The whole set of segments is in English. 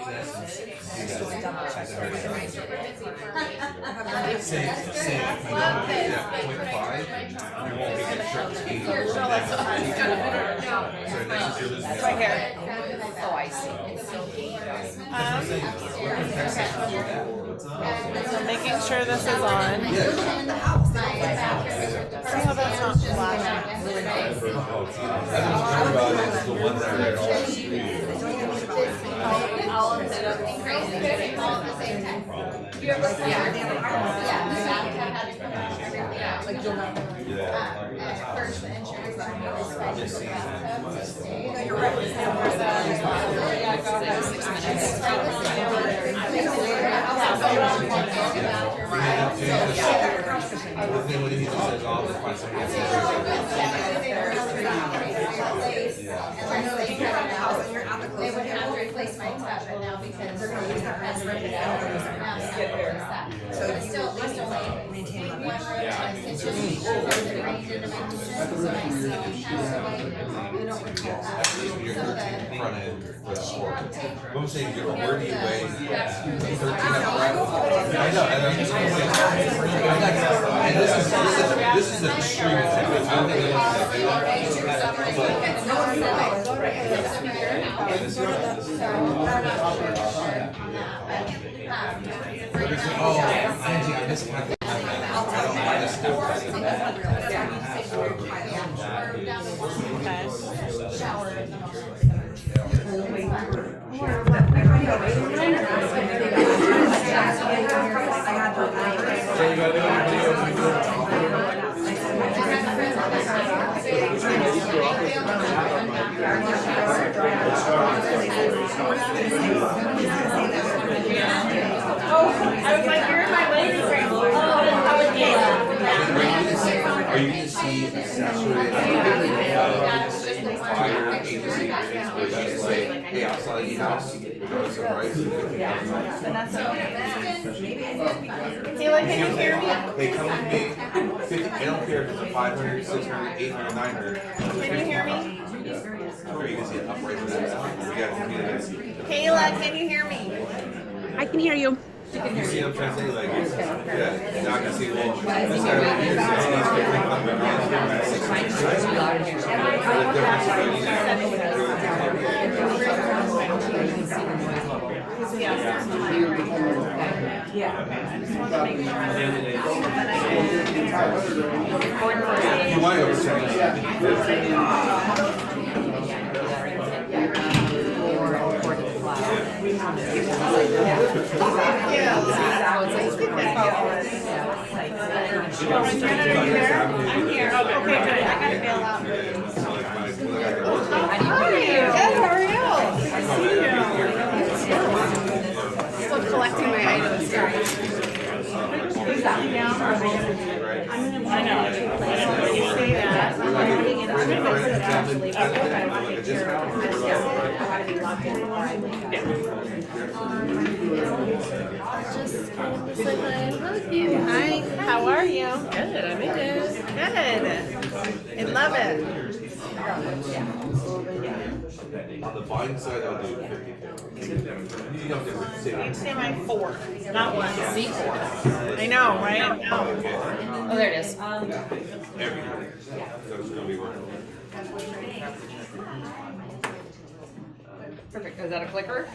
That's right here. Oh, I see. So making sure this is on. See how that's not flashing. The ones that are All of them all at the same time. You ever like you'll know. At first the insurance company was fighting for bathtub. You're right. They would have to replace my tub, and now because they're going to use their hands to rip it out, so it's still maintain one room, it's just arranged in the kitchen, so I see front end for the sport. I'm saying, where do you weigh 13 up right? I know, and this is an extreme example. I don't think I was like, you're in my lady room. Are you going to see saturated fire agency where she's like, hey, I'll sell you house, regardless of price? Taylor, can you hear me? They come with me, 50, I don't care if it's a 500, 600, 800, 900. Can you hear me? Are you going to see it upright from that down? You got to see Kayla, can you hear me? I can hear you. you see what I'm trying to say? Like, yeah, now I can see, well, you might oversell I'm here. Okay, good. I gotta bail out. How are you? Good, how are you? I see you. Still collecting my items. I know. You say that. Hi, how are you? Good, I made it. Good. I love it. on the buying side, I'll do 50. You don't say I'd say my 4, not 1. C4. I know, right? I know. Oh, there it is. everything. So it's going to be worth it. Perfect. Is that a clicker?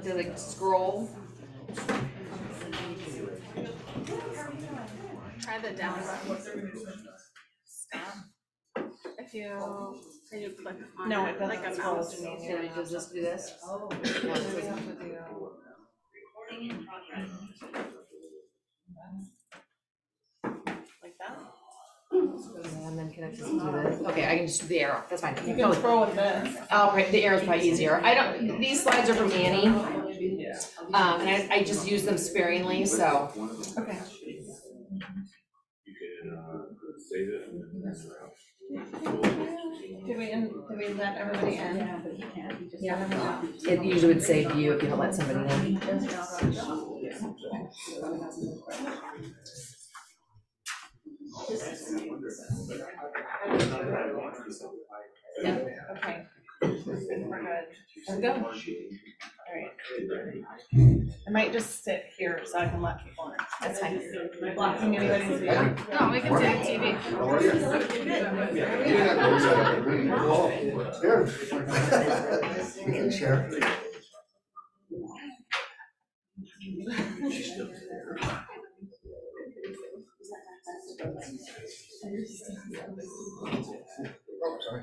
Does it scroll? Try the down button. If you click on No, it it doesn't like a scroll. mouse. Does this do this? Oh. No, it doesn't. Like that. And then can I just do this? Okay, I can just do the arrow. That's fine. You can scroll with this. Oh, right, the arrow's probably easier. These slides are from Annie. And I just use them sparingly, so. Okay. You can save it and then mess around. Did we let everybody in? Yeah. It usually would save you if you don't let somebody in. Yeah, okay. We're good. Let's go. right. I might just sit here so I can let people in. That's fine. Am I blocking anybody's view? No, we can see TV. How are you? We can share. Oh, sorry.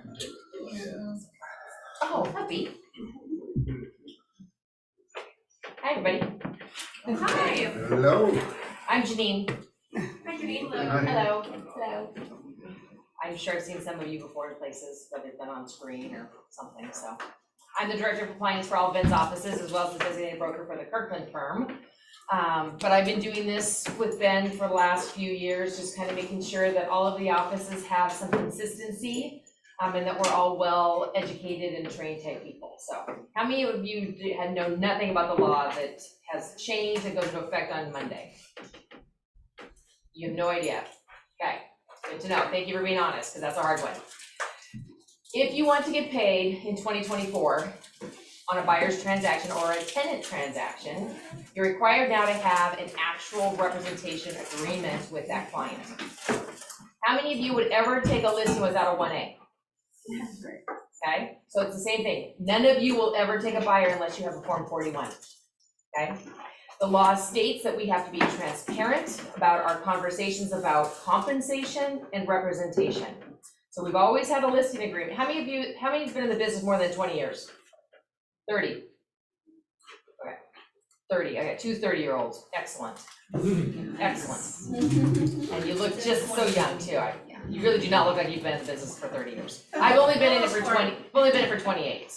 Oh, happy. Hi, everybody. Hi. Hello. I'm Genine. Hi, Genine. Hello. Hello. I'm sure I've seen some of you before in places, whether it's been on screen or something, so. I'm the Director of Compliance for all Ben's offices, as well as the designated broker for the Kirkland firm. But I've been doing this with Ben for the last few years, just kind of making sure that all of the offices have some consistency, and that we're all well educated and trained type people. So how many of you had known nothing about the law that has changed and goes into effect on Monday? You have no idea. Okay, good to know. Thank you for being honest, because that's a hard one. If you want to get paid in 2024 on a buyer's transaction or a tenant transaction, you're required now to have an actual representation agreement with that client. How many of you would ever take a listing without a 1A? Okay, so it's the same thing. None of you will ever take a buyer unless you have a Form 41, okay? The law states that we have to be transparent about our conversations about compensation and representation. So we've always had a listing agreement. How many have been in the business more than 20 years? 30. Okay, 30. I got two 30-year-olds. Excellent. Excellent. And you look just so young too. You really do not look like you've been in the business for 30 years. I've only been in it for 20. I've only been in it for 28.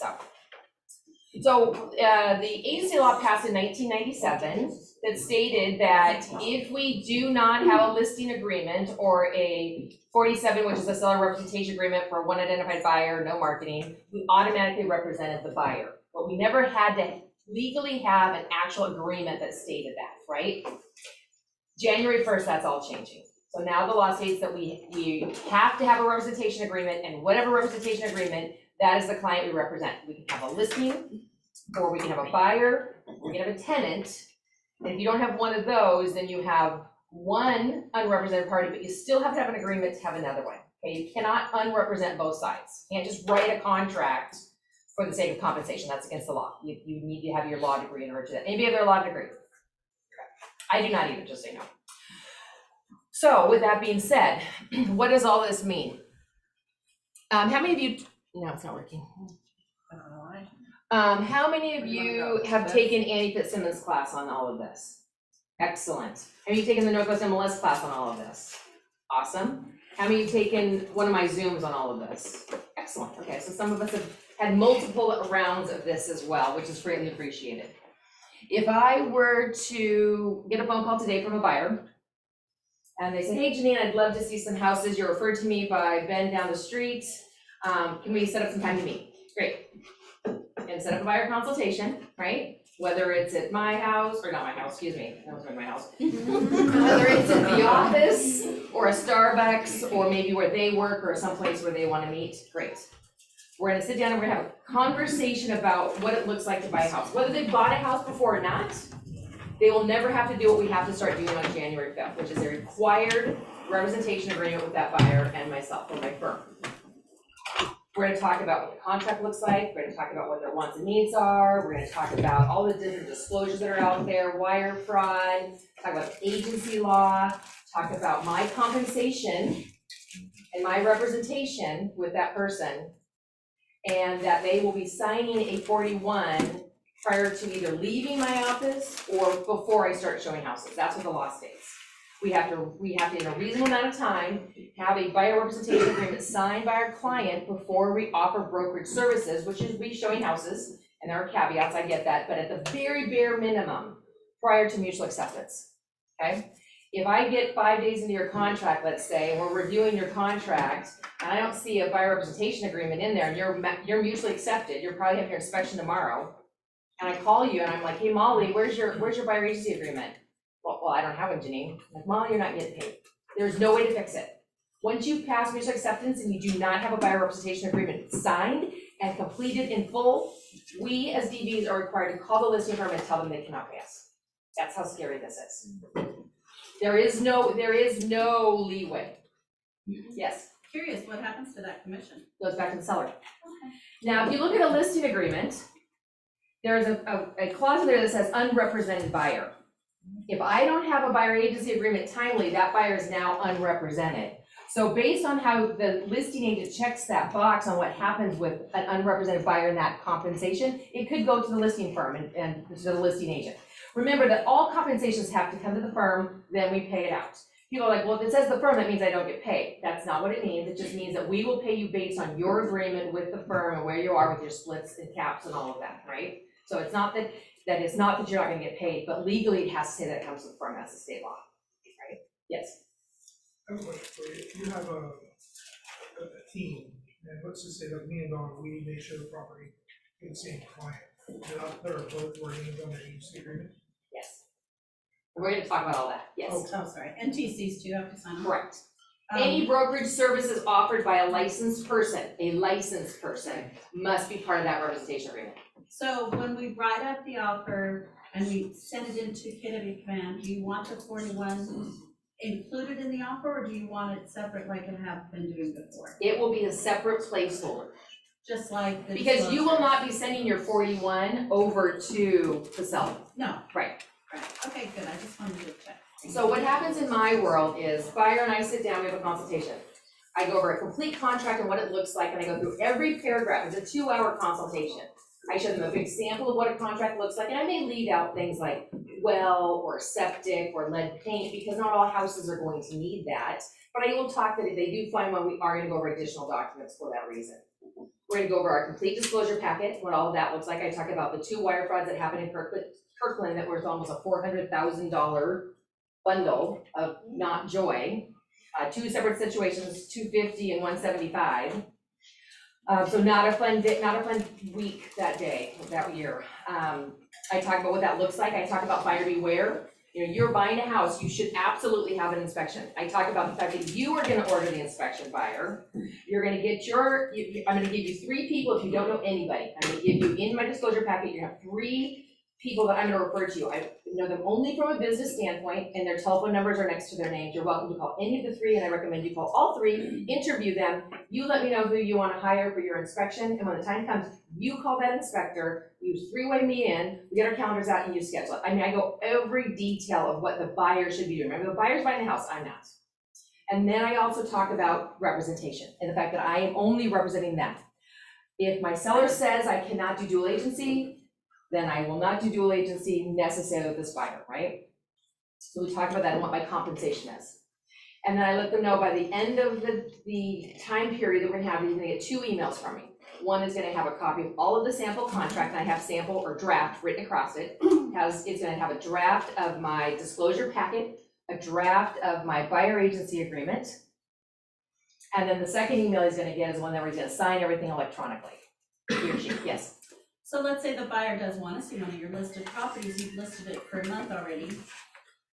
So the agency law passed in 1997 that stated that if we do not have a listing agreement or a 47, which is a seller representation agreement for one identified buyer, no marketing, we automatically represented the buyer. But we never had to legally have an actual agreement that stated that, right? January 1st, that's all changing. So now the law states that we have to have a representation agreement, and whatever representation agreement, that is the client we represent. We can have a listing, or we can have a buyer, we can have a tenant. And if you don't have one of those, then you have one unrepresented party, but you still have to have an agreement to have another one. Okay, you cannot unrepresent both sides. You can't just write a contract for the sake of compensation. That's against the law. You need to have your law degree in order to do that. Anybody have their law degree? I do not either, just so you know. So with that being said, what does all this mean? How many of you, no, it's not working. I don't know why. How many of you have taken Annie Fitzsimmons' class on all of this? Excellent. Have you taken the Northwest MLS class on all of this? Awesome. How many have taken one of my Zooms on all of this? Excellent. Okay, so some of us have had multiple rounds of this as well, which is greatly appreciated. If I were to get a phone call today from a buyer, and they say, hey, Genine, I'd love to see some houses. You're referred to me by Ben down the street. Can we set up some time to meet? Great. And set up a buyer consultation, right? Whether it's at my house, or not my house, excuse me, that was my house. Whether it's at the office, or a Starbucks, or maybe where they work, or someplace where they want to meet, great. We're gonna sit down and we're gonna have a conversation about what it looks like to buy a house. Whether they bought a house before or not, they will never have to do what we have to start doing on January 5th, which is a required representation agreement with that buyer and myself or my firm. We're gonna talk about what the contract looks like. We're gonna talk about what their wants and needs are. We're gonna talk about all the different disclosures that are out there, wire fraud, talk about agency law, talk about my compensation and my representation with that person, and that they will be signing a 41 prior to either leaving my office or before I start showing houses. That's what the law states. We have to, in a reasonable amount of time, have a buyer representation agreement signed by our client before we offer brokerage services, which is we showing houses, and there are caveats, I get that, but at the very bare minimum, prior to mutual acceptance, okay? If I get 5 days into your contract, let's say, and we're reviewing your contract, and I don't see a buyer representation agreement in there, and you're mutually accepted, you're probably having your inspection tomorrow, and I call you and I'm like, hey Molly, where's your buyer agency agreement? Well, I don't have one, Genine. I'm like, Molly, you're not getting paid. There's no way to fix it. Once you've passed mutual acceptance and you do not have a buyer representation agreement signed, and completed in full, we as DBs are required to call the listing firm and tell them they cannot pay us. That's how scary this is. There is no leeway. Yes, Curious, what happens to that commission? goes back to the seller. Now, if you look at a listing agreement, there's a clause in there that says unrepresented buyer. If I don't have a buyer agency agreement timely, that buyer is now unrepresented. So based on how the listing agent checks that box on what happens with an unrepresented buyer in that compensation, it could go to the listing firm and to the listing agent. Remember that all compensations have to come to the firm, then we pay it out. People are like, well, if it says the firm, that means I don't get paid. That's not what it means. It just means that we will pay you based on your agreement with the firm and where you are with your splits and caps and all of that, right? So it's not that you're not gonna get paid, but legally it has to say that it comes to the firm. That's the state law, right? Yes. I have a question for you. If you have a team, and let's just say that me and Dawn, we may share the property to the same client, then out there, both were named on the agency agreement. Yes. We're gonna talk about all that, yes. Oh, sorry, NTCs do have to sign on? Correct. Any brokerage services offered by a licensed person must be part of that representation agreement. So when we write up the offer and we send it into Kennedy Command, do you want the 41 included in the offer, or do you want it separate like it have been doing before? It will be a separate placeholder. Just like the Because you will not be sending your 41 over to the seller. No. Right. Right, okay, good, I just wanted to check. So what happens in my world is buyer and I sit down, we have a consultation. I go over a complete contract and what it looks like, and I go through every paragraph. It's a 2-hour consultation. I show them a big sample of what a contract looks like, and I may leave out things like well or septic or lead paint, because not all houses are going to need that. But I will talk that if they do find one, we are gonna go over additional documents for that reason. We're gonna go over our complete disclosure packet, what all of that looks like. I talk about the 2 wire frauds that happened in Kirkland that was almost a $400,000 bundle of not joy. 2 separate situations, 250 and 175. So not a fun week that day, that year. I talk about what that looks like. I talk about buyer beware. You know, you're buying a house, you should absolutely have an inspection. I talk about the fact that you are gonna order the inspection, buyer. You're gonna get I'm gonna give you 3 people if you don't know anybody. I'm gonna give you, in my disclosure packet, you're gonna have 3 people that I'm gonna refer to. I know them only from a business standpoint, and their telephone numbers are next to their names. You're welcome to call any of the 3, and I recommend you call all 3, interview them. You let me know who you wanna hire for your inspection, and when the time comes, you call that inspector, you 3-way me in, we get our calendars out, and you schedule it. I mean, I go every detail of what the buyer should be doing. Remember, the buyer's buying the house, I'm not. And then I also talk about representation, and the fact that I am only representing them. If my seller says I cannot do dual agency, then I will not do dual agency necessarily with this buyer, right? So we talk about that and what my compensation is. And then I let them know by the end of the time period that we're gonna have, you're gonna get 2 emails from me. One is gonna have a copy of all of the sample contract, and I have sample or draft written across it. It's gonna have a draft of my disclosure packet, a draft of my buyer agency agreement. And then the second email he's gonna get is one that he's gonna sign everything electronically. He or she, yes. So let's say the buyer does want to see one of your listed properties, you've listed it for a month already.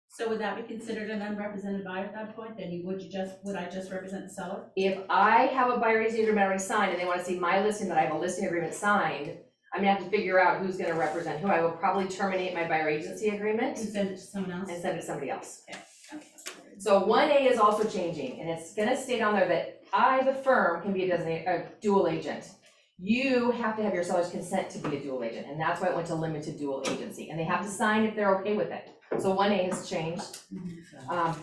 So would that be considered an unrepresented buyer at that point? Then would I just represent the seller? If I have a buyer agency agreement already signed and they want to see my listing, that I have a listing agreement signed, I'm gonna have to figure out who's gonna represent who. I will probably terminate my buyer agency agreement And send it to someone else? and send it to somebody else. Okay. So 1A is also changing, and it's gonna state on there that I, the firm, can be a dual agent. You have to have your seller's consent to be a dual agent, and that's why it went to limited dual agency, and they have to sign if they're okay with it. So 1A has changed.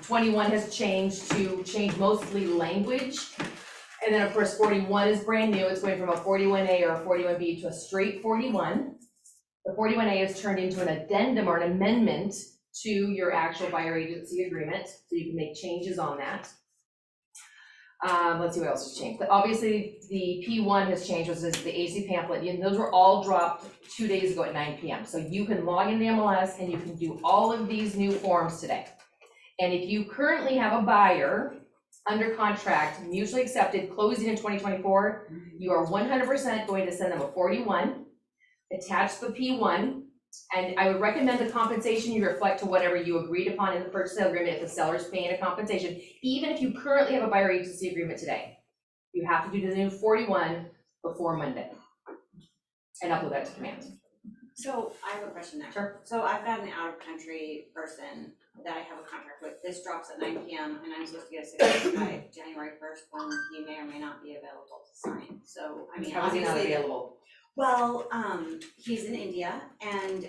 21 has changed to change mostly language. And then of course 41 is brand new. It's going from a 41A or a 41B to a straight 41. The 41A is turned into an addendum or an amendment to your actual buyer agency agreement, so you can make changes on that. Let's see what else has changed. But obviously the P1 has changed, which is the AC pamphlet. And those were all dropped 2 days ago at 9 p.m. So you can log into MLS and you can do all of these new forms today. And if you currently have a buyer under contract, mutually accepted, closing in 2024, you are 100% going to send them a 41, attach the P1, and I would recommend the compensation you reflect to whatever you agreed upon in the purchase sale agreement if the seller's paying a compensation, even if you currently have a buyer agency agreement today. You have to do the new 41 before Monday. and upload that to command. So I have a question there. Sure. So I've got an out-of-country person that I have a contract with. This drops at 9 p.m. and I'm supposed to get a signature by January 1st when he may or may not be available to sign. So, I mean, How is he not obviously, available? well, he's in India and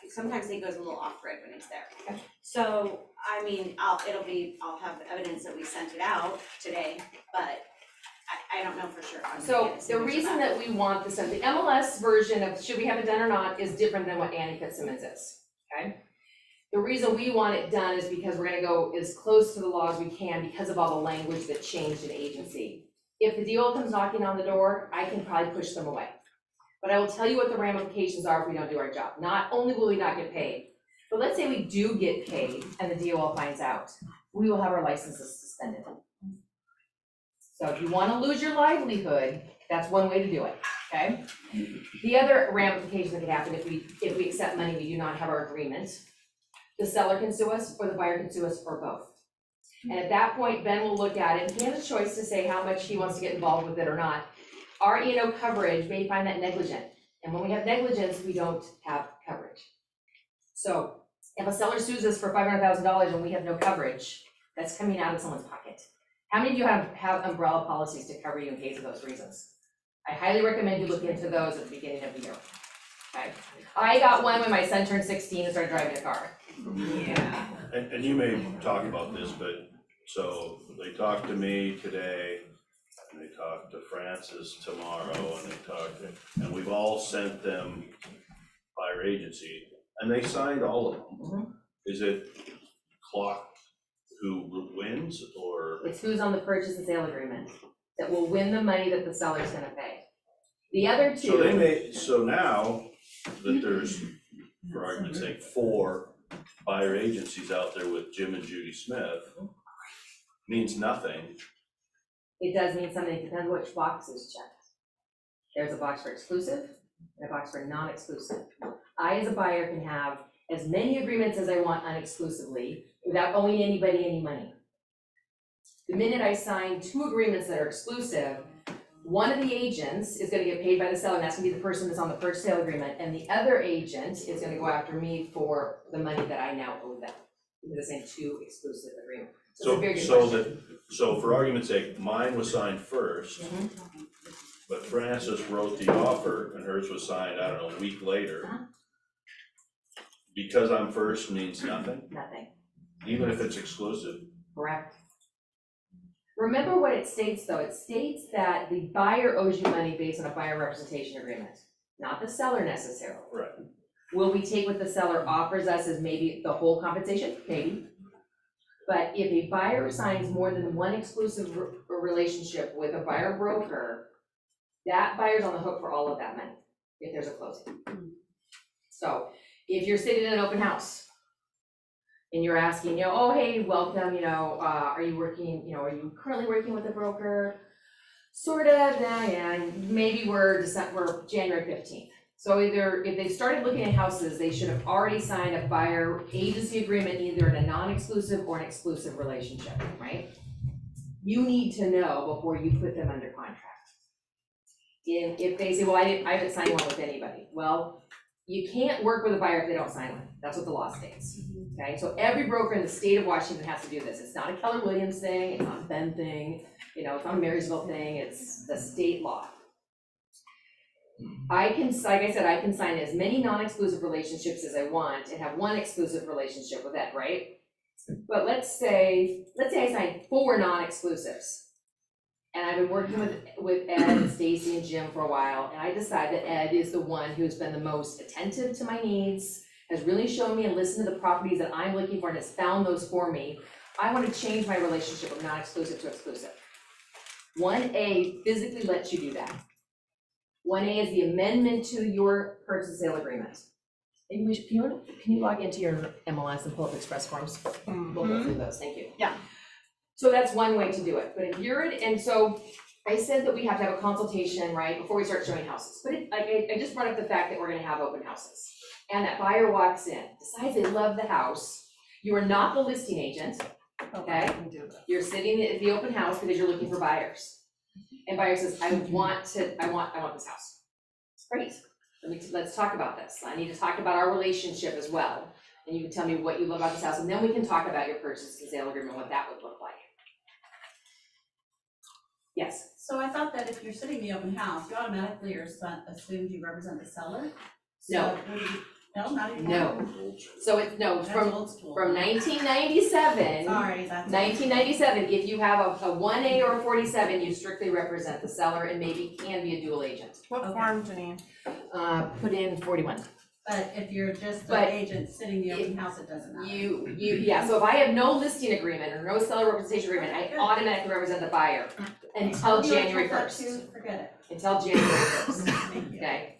sometimes he goes a little off-grid when he's there. Okay. So, I mean, I'll have evidence that we sent it out today, but I don't know for sure. if I'm gonna So get a the signature reason back. that we want this done, the MLS version of should we have it done or not is different than what Annie Fitzsimmons is, okay? The reason we want it done is because we're gonna go as close to the law as we can because of all the language that changed in agency. If the DOL comes knocking on the door, I can probably push them away. But I will tell you what the ramifications are if we don't do our job. Not only will we not get paid, but let's say we do get paid and the DOL finds out, we will have our licenses suspended. So if you wanna lose your livelihood, that's one way to do it, okay? The other ramification that could happen if we accept money, we do not have our agreement, the seller can sue us or the buyer can sue us or both. And at that point, Ben will look at it, and he has a choice to say how much he wants to get involved with it or not. Our E&O coverage may find that negligent, and when we have negligence, we don't have coverage. So if a seller sues us for $500,000 and we have no coverage, that's coming out of someone's pocket. How many of you have umbrella policies to cover you in case of those reasons? I highly recommend you look into those at the beginning of the year. Okay, I got one when my son turned 16 and started driving a car. Yeah. And you may talk about this, but so they talked to me today, and they talked to Francis tomorrow, and we've all sent them by our agency, and they signed all of them. Mhm. Is it clocked who wins, or? It's who's on the purchase and sale agreement that will win the money that the seller's gonna pay. The other two. So they may, so now that there's, for argument's sake, 4 buyer agencies out there with Jim and Judy Smith, means nothing. It does mean something, it depends which box is checked. There's a box for exclusive and a box for non-exclusive. I, as a buyer, can have as many agreements as I want unexclusively without owing anybody any money. The minute I sign 2 agreements that are exclusive, one of the agents is gonna get paid by the seller, and that's gonna be the person that's on the purchase sale agreement, and the other agent is gonna go after me for the money that I now owe them. Because it's in 2 exclusive agreements. So it's a very good question. So for argument's sake, mine was signed first, but Frances wrote the offer and hers was signed, I don't know, a week later. Because I'm first means nothing, Nothing. even if it's exclusive. Correct. Remember what it states though, it states that the buyer owes you money based on a buyer representation agreement, not the seller necessarily. Right. Will we take what the seller offers us as maybe the whole compensation? Maybe. But if a buyer signs more than one exclusive relationship with a buyer broker, that buyer's on the hook for all of that money if there's a closing. So if you're sitting in an open house and you're asking, oh, hey, welcome, are you working, are you currently working with a broker? Sort of, yeah, maybe we're January 15th. So either, if they started looking at houses, they should have already signed a buyer agency agreement, either in a non-exclusive or an exclusive relationship, right? You need to know before you put them under contract. If they say, well, I haven't signed one with anybody. Well, you can't work with a buyer if they don't sign one. That's what the law states, okay? So every broker in the state of Washington has to do this. It's not a Keller Williams thing, it's not a Ben thing, it's not a Marysville thing, it's the state law. Like I said, I can sign as many non-exclusive relationships as I want and have one exclusive relationship with Ed, right? But let's say I signed 4 non-exclusives. And I've been working with Ed and Stacy and Jim for a while, and I decide that Ed is the one who's been the most attentive to my needs, has really shown me and listened to the properties that I'm looking for and has found those for me. I want to change my relationship from non-exclusive to exclusive. 1A physically lets you do that. 1A is the amendment to your purchase and sale agreement. Maybe can you log into your MLS and pull up express forms? We'll go through those, thank you. Yeah. So that's one way to do it, but if you're and so I said that we have to have a consultation, right, before we start showing houses. But I just brought up the fact that we're gonna have open houses. And that buyer walks in, decides they love the house. You are not the listing agent, okay? You're sitting at the open house because you're looking for buyers. And buyer says, I want this house. Great, let's talk about this. I need to talk about our relationship as well. And you can tell me what you love about this house, and then we can talk about your purchase and sale agreement, what that would look like. Yes, So I thought that if you're sitting the open house, you automatically are assumed you represent the seller? No. So would you, no, not anymore? no. So it's, no, That's from old school. 1997. Sorry, that's. 1997, if you have a 1A or a 47, you strictly represent the seller and maybe can be a dual agent. What Okay. farm, Janine? Put in 41. But if you're just But an agent sitting the open house, it doesn't matter. Yeah, so if I have no listing agreement or no seller representation agreement, I automatically represent the buyer until Oh, you were January told that 1st. too? Forget it. Until January 1st, Thank you. okay?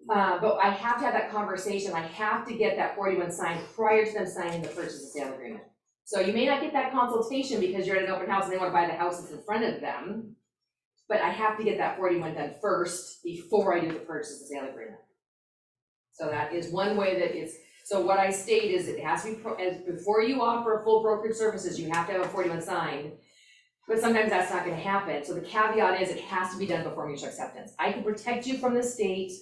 But I have to have that conversation, I have to get that 41 signed prior to them signing the purchase and sale agreement. So you may not get that consultation because you're at an open house and they wanna buy the house that's in front of them, but I have to get that 41 done first before I do the purchase and sale agreement. So that is one way that it's, so what I state is it has to be, before you offer full brokerage services, you have to have a 41 signed. But sometimes that's not gonna happen, so the caveat is it has to be done before mutual acceptance. I can protect you from the state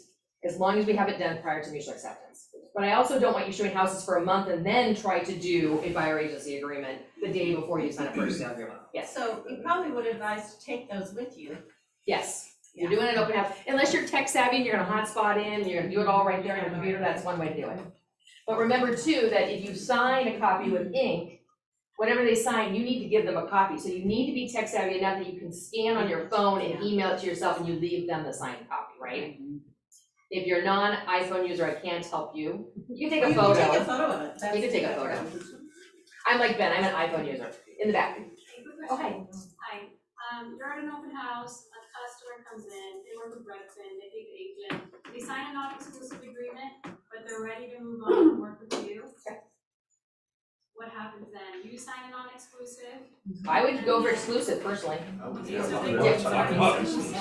as long as we have it done prior to mutual acceptance. But I also don't want you showing houses for a month and then try to do a buyer agency agreement the day before you sign a purchase sale agreement. Yes, So you probably would advise to take those with you. yes. You're doing an open house, unless you're tech savvy and you're gonna hotspot in, you're gonna do it all right there on your computer, that's one way to do it. But remember too, that if you sign a copy with ink, whatever they sign, you need to give them a copy. So you need to be tech savvy enough that you can scan on your phone and email it to yourself and you leave them the signed copy, right? If you're a non-iPhone user, I can't help you. You can take a photo. You can take a photo of it. That's You can take a photo. I'm like Ben, I'm an iPhone user, in the back. Okay. Hi, you're at an open house, a customer comes in, they work with Redfin, they take the agent, they sign a non-exclusive agreement, but they're ready to move on and work with you. What happens then? You sign a non-exclusive? I would go for exclusive personally. So they Yeah.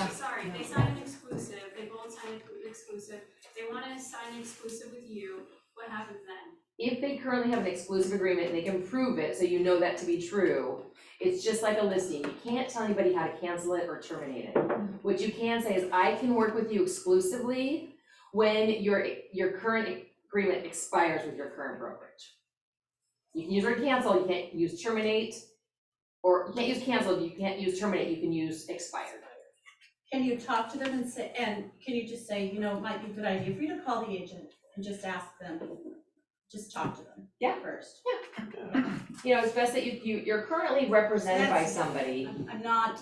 sorry, they sign an exclusive, they both sign an exclusive, they wanna sign an exclusive with you, what happens then? If they currently have an exclusive agreement, they can prove it, so you know that to be true. It's just like a listing, you can't tell anybody how to cancel it or terminate it. What you can say is, I can work with you exclusively when your current agreement expires with your current brokerage. You can use or cancel, you can't use terminate, or you can't use cancel, you can't use terminate, you can use expired. Can you talk to them and say, and can you just say, you know, it might be a good idea for you to call the agent and just ask them, just talk to them. Yeah. First. You know, it's best that you're currently represented by somebody. I'm not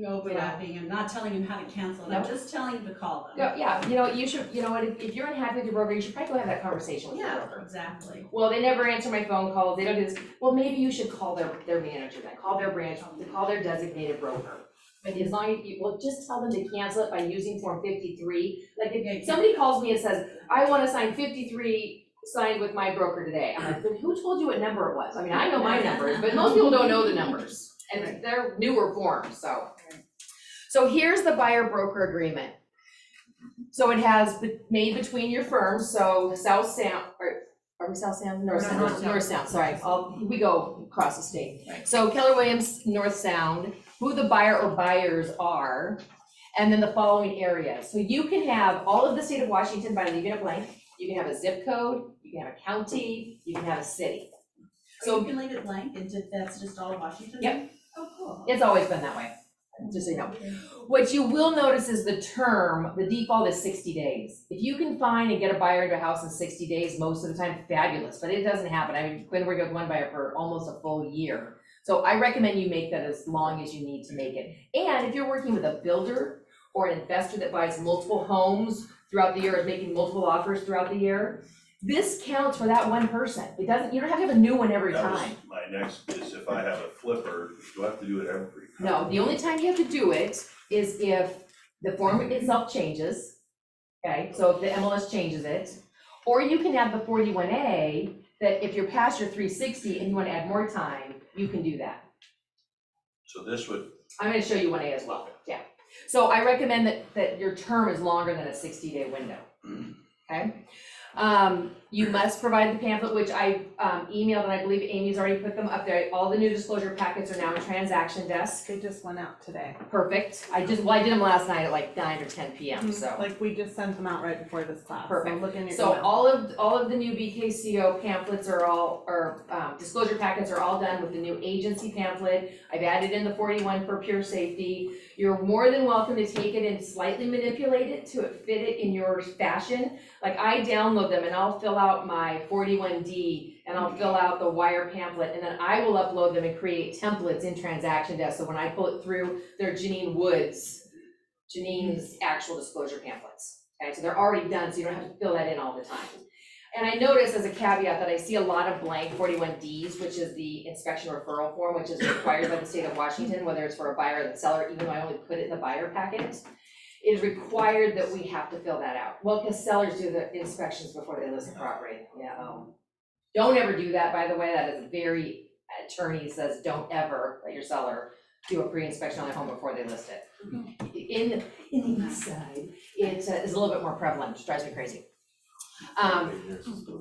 overlapping, I'm not telling him how to cancel it, I'm just telling him to call them. Yeah, you know, you should, you know what, if you're unhappy with your broker, you should probably go have that conversation with your Yeah, broker. exactly. Well, they never answer my phone calls, they don't do this. Well, maybe you should call their manager then, call their branch, call their designated broker. But as long as well, just tell them to cancel it by using Form 53. Like if somebody calls me and says, I wanna sign 53 signed with my broker today. I'm like, who told you what number it was? I mean, I know my numbers, but most people don't know the numbers. And they're newer forms, so. So here's the buyer broker agreement. So it has made between your firms, so South Sound, are we South Sound? North Sound, sorry, we go across the state. Right. So Keller Williams, North Sound, who the buyer or buyers are, and then the following areas. So you can have all of the state of Washington by leaving it blank. You can have a zip code, you can have a county, you can have a city. So you can leave it blank, and that's just all of Washington? Yep. Oh, cool. It's always been that way, just so you know. What you will notice is the term, the default is 60 days. If you can find and get a buyer into a house in 60 days, most of the time, fabulous, but it doesn't happen. I've been working with one buyer for almost a full year. So I recommend you make that as long as you need to make it. And if you're working with a builder or an investor that buys multiple homes throughout the year, is making multiple offers throughout the year, this counts for that one person. It doesn't, you don't have to have a new one every That was time. my next, is if I have a flipper, do I have to do it every time? No, the only time you have to do it is if the form itself changes, okay? So if the MLS changes it, or you can have the 41A, that if you're past your 360 and you wanna add more time, you can do that. So this would, I'm gonna show you 1A as well, yeah. So I recommend that your term is longer than a 60-day window, okay? You must provide the pamphlet, which I emailed, and I believe Amy's already put them up there. All the new disclosure packets are now in transaction desk. They just went out today. Perfect. I did them last night at like 9 or 10 p.m. So Like we just sent them out right before this class. Perfect. So look in your so email. all of the new BKCO pamphlets are disclosure packets are all done with the new agency pamphlet. I've added in the 41 for pure safety. You're more than welcome to take it and slightly manipulate it to fit it in your fashion. Like I download them and I'll fill out my 41D and I'll fill out the wire pamphlet, and then I will upload them and create templates in transaction desk. So when I pull it through, they're Janine's actual disclosure pamphlets. Okay, so they're already done, so you don't have to fill that in all the time. And I notice as a caveat that I see a lot of blank 41Ds, which is the inspection referral form, which is required by the state of Washington, whether it's for a buyer or the seller, even though I only put it in the buyer packet. It is required that we have to fill that out. Well, because sellers do the inspections before they list the property. Yeah. Don't ever do that, by the way. That is very, attorney says don't ever let your seller do a pre-inspection on their home before they list it. In the east side, it is a little bit more prevalent, which drives me crazy.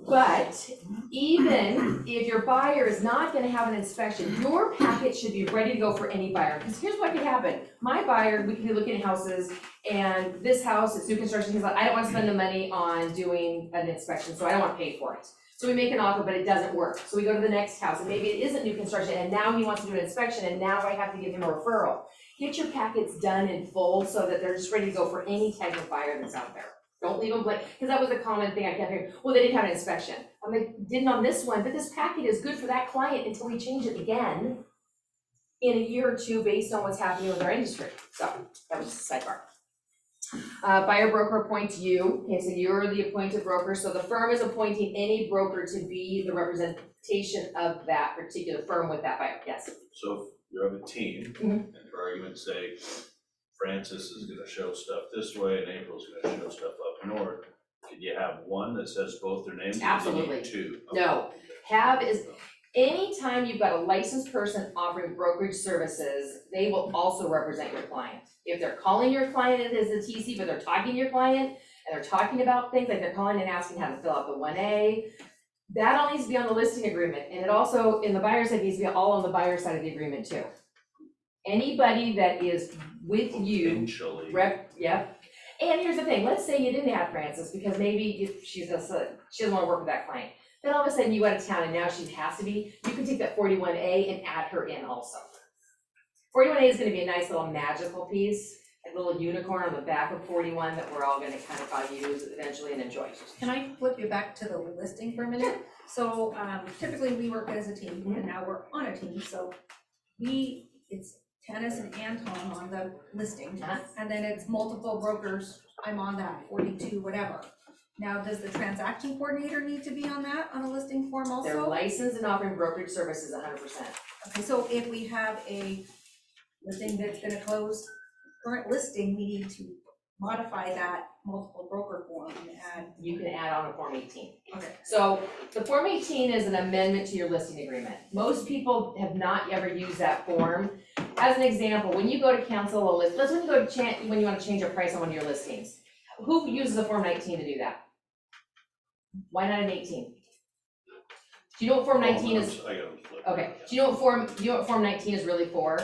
But even if your buyer is not gonna have an inspection, your packet should be ready to go for any buyer. Because here's what could happen. My buyer, we could be looking at houses, and this house, it's new construction, he's like, I don't wanna spend the money on doing an inspection, so I don't wanna pay for it. So we make an offer, but it doesn't work. So we go to the next house, and maybe it isn't new construction, and now he wants to do an inspection, and now I have to give him a referral. Get your packets done in full so that they're just ready to go for any type of buyer that's out there. Don't leave them blank, because that was a common thing I kept hearing. Well, they didn't have an inspection. I'm like, didn't on this one, but this packet is good for that client until we change it again in a year or two based on what's happening with our industry. So that was just a sidebar. Buyer broker appoints you. Okay, so you're the appointed broker. So the firm is appointing any broker to be the representation of that particular firm with that buyer. Yes. So if you have a team, and for argument's sake, Francis is gonna show stuff this way and April's gonna show stuff up north. Could you have one that says both their names? Absolutely. You need two. No. Have is, anytime you've got a licensed person offering brokerage services, they will also represent your client. If they're calling your client as a TC, but they're talking to your client and they're talking about things, like they're calling and asking how to fill out the 1A, that all needs to be on the listing agreement. And it also, in the buyer's side, needs to be all on the buyer's side of the agreement too. Anybody that is with you, Eventually. yep. And here's the thing, let's say you didn't have Francis because maybe she doesn't wanna work with that client. Then all of a sudden you go out of town and now she has to be, you can take that 41A and add her in also. 41A is gonna be a nice little magical piece, a little unicorn on the back of 41 that we're all gonna kind of probably use eventually and enjoy. Can I flip you back to the listing for a minute? So typically we work as a team, and now we're on a team, so it's Dennis and Anton on the listing, and then it's multiple brokers, I'm on that, 42, whatever. Now, does the transaction coordinator need to be on that, on a listing form also? They're licensed and offering brokerage services 100%. Okay, so if we have a listing that's gonna close, current listing, we need to modify that multiple broker form and add. You can add on a Form 18. Okay. So the Form 18 is an amendment to your listing agreement. Most people have not ever used that form. As an example, when you go to cancel a list, let's when you go to when you want to change a price on one of your listings. Who uses a Form 19 to do that? Why not an 18? Do you know what Form 19 is? Okay. Do you know what Form 19 is really for?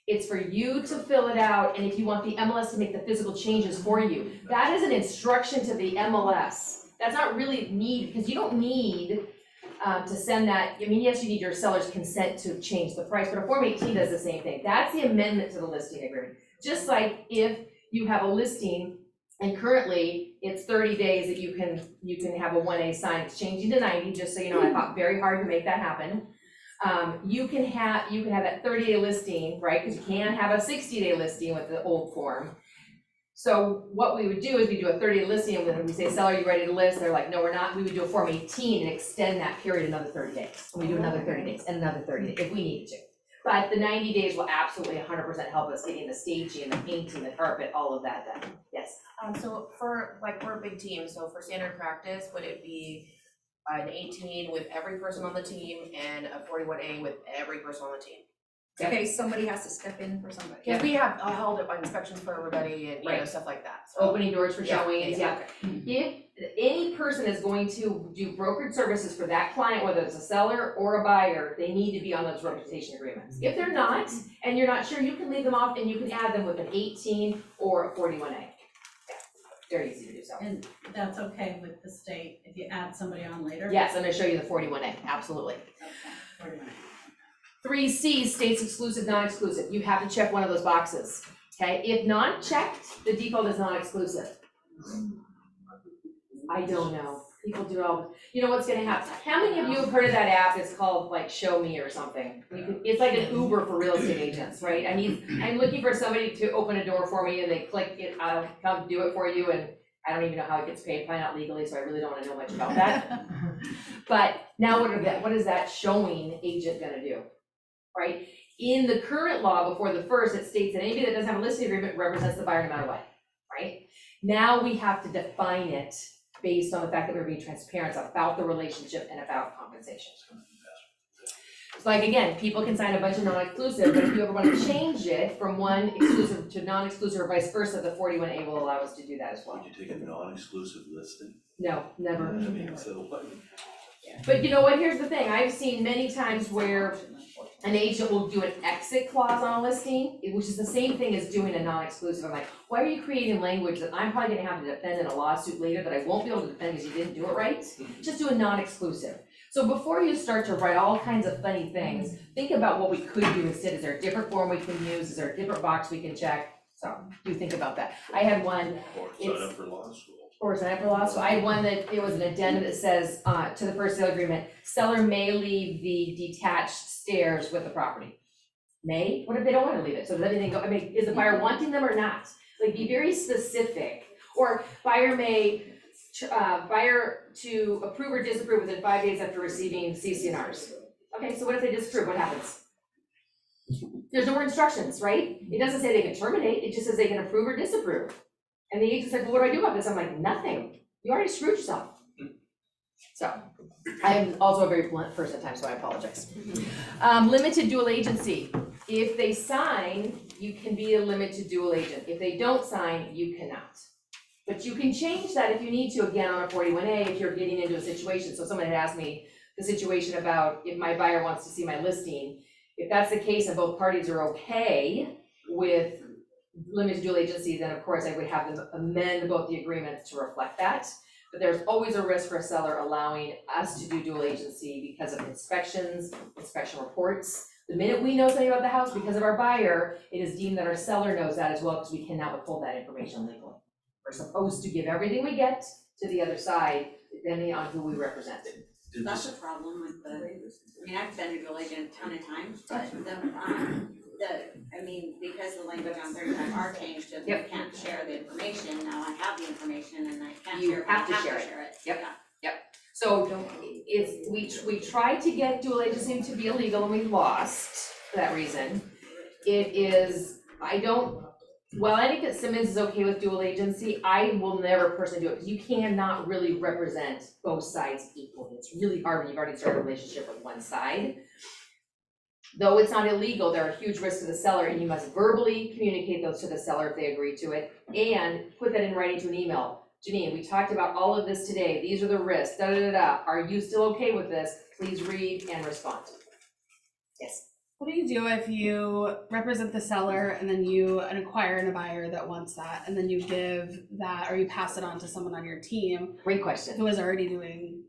It's for you to fill it out, and if you want the MLS to make the physical changes for you. That is an instruction to the MLS. That's not really need, because you don't need to send that. I mean, yes, you need your seller's consent to change the price, but a Form 18 does the same thing. That's the amendment to the listing agreement. Just like if you have a listing and currently it's 30 days that you can have a 1A sign, it's changing to 90, just so you know, I fought very hard to make that happen. You can have that 30-day listing, right? Because you can't have a 60-day listing with the old form. So what we would do is we do a 30-day listing, and when we say, seller, are you ready to list? They're like, no, we're not. We would do a Form 18 and extend that period another 30 days. And we do another 30 days and another 30 days if we needed to. But the 90 days will absolutely 100% help us getting the staging, the painting, the carpet, all of that done. Yes. So for, like, we're a big team, so for standard practice, would it be an 18 with every person on the team and a 41A with every person on the team? Yep. in case somebody has to step in for somebody. Cause we have held up inspections for everybody and, you know, Right. stuff like that, so. Opening doors for Yeah, showings, yeah. If any person is going to do brokered services for that client, whether it's a seller or a buyer, they need to be on those representation agreements. If they're not, and you're not sure, you can leave them off and you can add them with an 18 or a 41A. Yeah, very easy to do so. And that's okay with the state if you add somebody on later? Yes, I'm gonna show you the 41A, absolutely. Okay. 3C states exclusive, non-exclusive. You have to check one of those boxes, okay? If not checked, the default is non-exclusive. I don't know. People do all, you know what's gonna happen? How many of you have heard of that app? It's called like Show Me or something. It's like an Uber for real estate agents, right? I'm looking for somebody to open a door for me and they click it, I'll come do it for you, and I don't even know how it gets paid, probably not legally, so I really don't wanna know much about that. But now what is that showing agent gonna do, right? In the current law before the first, it states that anybody that doesn't have a listing agreement represents the buyer no matter what, right? Now we have to define it based on the fact that we're being transparent about the relationship and about compensation. It's like, again, people can sign a bunch of non-exclusive, but if you ever want to change it from one exclusive to non-exclusive or vice versa, the 41A will allow us to do that as well. Would you take a non-exclusive listing? No, never. I mean, so, But you know what, here's the thing, I've seen many times where an agent will do an exit clause on a listing, which is the same thing as doing a non-exclusive. I'm like, why are you creating language that I'm probably gonna have to defend in a lawsuit later that I won't be able to defend because you didn't do it right? Just do a non-exclusive. So before you start to write all kinds of funny things, think about what we could do instead. Is there a different form we can use? Is there a different box we can check? So do think about that. I had one, or sign up for law school. or sign up for law, so I had one that, it was an addendum that says, to the first sale agreement, seller may leave the detached stairs with the property. May, what if they don't wanna leave it, so does everything go, I mean, is the buyer wanting them or not? Like, be very specific, or buyer to approve or disapprove within 5 days after receiving CC&Rs. Okay, so what if they disapprove, what happens? There's no more instructions, right? It doesn't say they can terminate, it just says they can approve or disapprove. And the agent's like, well, what do I do about this? I'm like, nothing. You already screwed yourself. So, I'm also a very blunt person at times, so I apologize. Limited dual agency. If they sign, you can be a limited dual agent. If they don't sign, you cannot. But you can change that if you need to, again, on a 41A, if you're getting into a situation. So someone had asked me the situation about if my buyer wants to see my listing. If that's the case and both parties are okay with limited dual agency, then of course I would have them amend both the agreements to reflect that. But there's always a risk for a seller allowing us to do dual agency because of inspections, inspection reports. The minute we know something about the house because of our buyer, it is deemed that our seller knows that as well, because we cannot withhold that information legally. We're supposed to give everything we get to the other side, depending on who we represent. That's a problem with the, I mean, I've been a dual agent a ton of times, but because the language on 35R changed, and Yep. I can't share the information, now I have the information and I can't You share it, have I to share it. share it. Yep. Yeah. So we tried to get dual agency to be illegal and we lost for that reason. It is, while I think that Simmons is okay with dual agency, I will never personally do it because you cannot really represent both sides equally. It's really hard when you've already started a relationship with one side. Though it's not illegal, there are huge risks to the seller and you must verbally communicate those to the seller if they agree to it and put that in writing to an email. Genine, we talked about all of this today. These are the risks, Are you still okay with this? Please read and respond. Yes. What do you do if you represent the seller and then you acquire a buyer that wants that and then you give that or you pass it on to someone on your team? Great question. Who is already doing,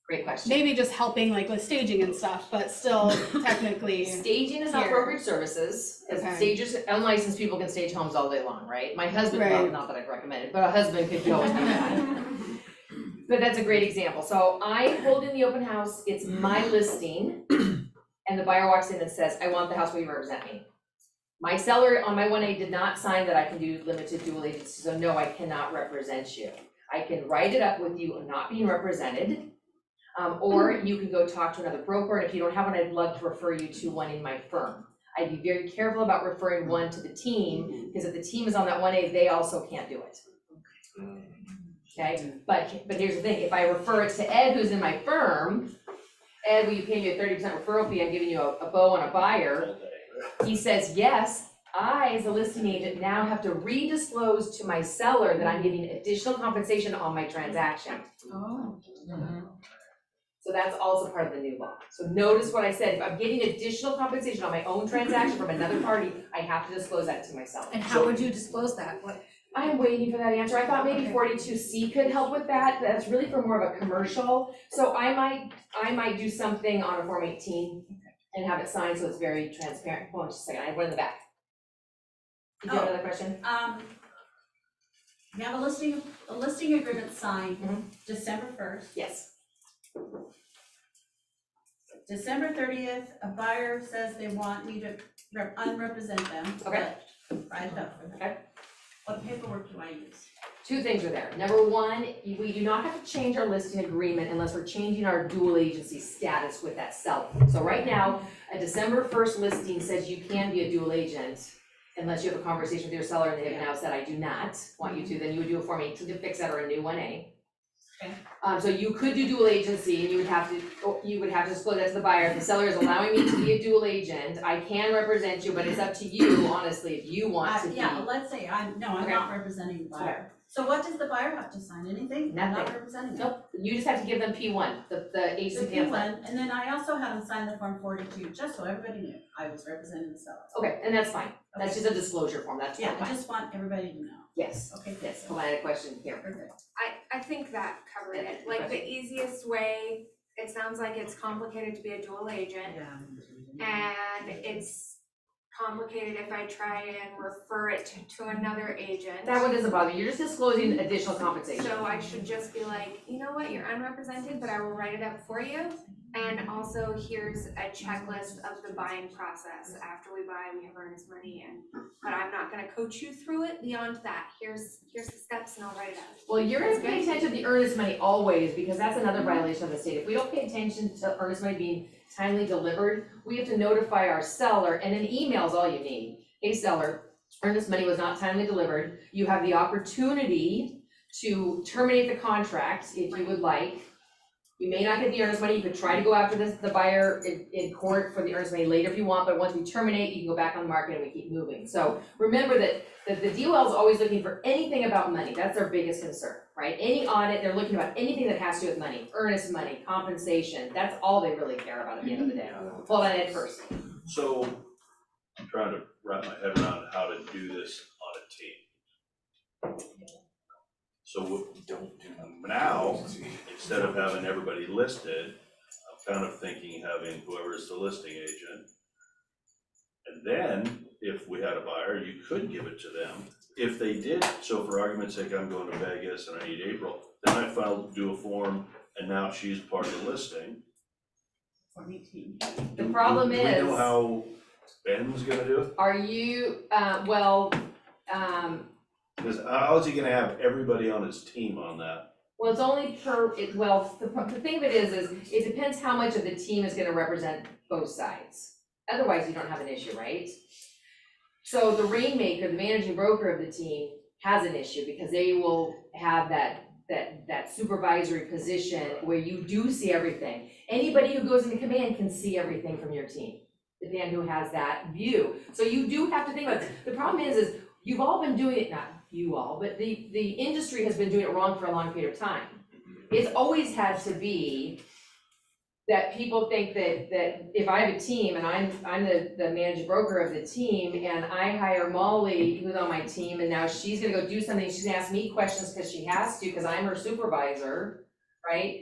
Great question. maybe just helping like with staging and stuff, but still technically. Staging is not here. brokerage services. Okay. Stagers, unlicensed people can stage homes all day long, right? My husband, well, Right. not that I'd recommend it, but a husband could go and do that. But that's a great example. So I hold in the open house, it's my listing, and the buyer walks in and says, I want the house, will you represent me? My seller on my 1A did not sign that I can do limited dual agency, so no, I cannot represent you. I can write it up with you not being represented, or you can go talk to another broker, and if you don't have one, I'd love to refer you to one in my firm. I'd be very careful about referring one to the team, because if the team is on that 1A, they also can't do it. Okay, but here's the thing, if I refer it to Ed, who's in my firm, Ed, will you pay me a 30% referral fee? I'm giving you a bow and a buyer. He says, yes, I, as a listing agent, now have to re-disclose to my seller that I'm getting additional compensation on my transaction. Oh. So that's also part of the new law. So notice what I said, if I'm getting additional compensation on my own transaction from another party, I have to disclose that to my seller. And how would you disclose that? What? I'm waiting for that answer. I thought maybe 42C could help with that. That's really for more of a commercial. So I might do something on a Form 18 and have it signed so it's very transparent. Hold on just a second, I have one in the back. Did you have another question? You have a listing agreement signed December 1st. Yes. December 30th, a buyer says they want me to unrepresent them. Okay. Write it up for them. Okay. What paperwork do I use? Two things are there. Number one, we do not have to change our listing agreement unless we're changing our dual agency status with that seller. So right now, a December 1st listing says you can be a dual agent unless you have a conversation with your seller and they have now said, I do not want you to, then you would do a Form 18 to fix that or a new 1A. Okay. So you could do dual agency and you would have to disclose that to the buyer. If the seller is allowing me to be a dual agent, I can represent you, but it's up to you, honestly, if you want to be. Yeah, let's say I'm Okay. not representing the buyer. So what does the buyer have to sign? Anything? I'm not representing them. Nope, you just have to give them P1, the agency The pamphlet. P1, and then I also had them sign the Form 42, just so everybody knew I was representing the seller. Okay, and that's fine. That's just a disclosure form, that's Yeah, fine. I just want everybody to know. Yes, Okay. yes, well, I had a question here. Perfect. I think that covered it, like the easiest way, it sounds like it's complicated to be a dual agent, Yeah. and it's complicated if I try and refer it to another agent. That one doesn't bother me, you're just disclosing additional compensation. So I should just be like, you know what, you're unrepresented, but I will write it up for you. And also here's a checklist of the buying process. After we buy, we have earnest money but I'm not gonna coach you through it beyond that. Here's the steps and I'll write it out. Well, you're gonna pay attention to the earnest money always, because that's another violation of the state. If we don't pay attention to earnest money being timely delivered, we have to notify our seller, and an email is all you need. Hey seller, earnest money was not timely delivered. You have the opportunity to terminate the contract if you would like. You may not get the earnest money, you could try to go after the buyer in court for the earnest money later if you want, but once we terminate, you can go back on the market and we keep moving. So remember that the DOL is always looking for anything about money, that's their biggest concern, right? Any audit, they're looking about anything that has to do with money, earnest money, compensation, that's all they really care about at the end of the day. Hold on, Ed, first. So I'm trying to wrap my head around how to do this on a team. So now, instead of having everybody listed, I'm kind of thinking having whoever is the listing agent. And then, if we had a buyer, you could give it to them. If they did, so for argument's sake, I'm going to Vegas and I need April, then I do a form and now she's part of the listing. Form 18. The problem Do we is, know how Ben's gonna do it? are you, Because how is he gonna have everybody on his team on that? well, it's only the thing of it is it depends how much of the team is gonna represent both sides. Otherwise, you don't have an issue, right? So the rainmaker, the managing broker of the team, has an issue because they will have that supervisory position where you do see everything. Anybody who goes into command can see everything from your team, the man who has that view. So you do have to think about it. The problem is you've all been doing it, not you all, but the industry has been doing it wrong for a long period of time. It's always had to be that people think that if I have a team and I'm the managing broker of the team and I hire Molly, who's on my team, and now she's gonna go do something, she's gonna ask me questions because she has to, because I'm her supervisor, right?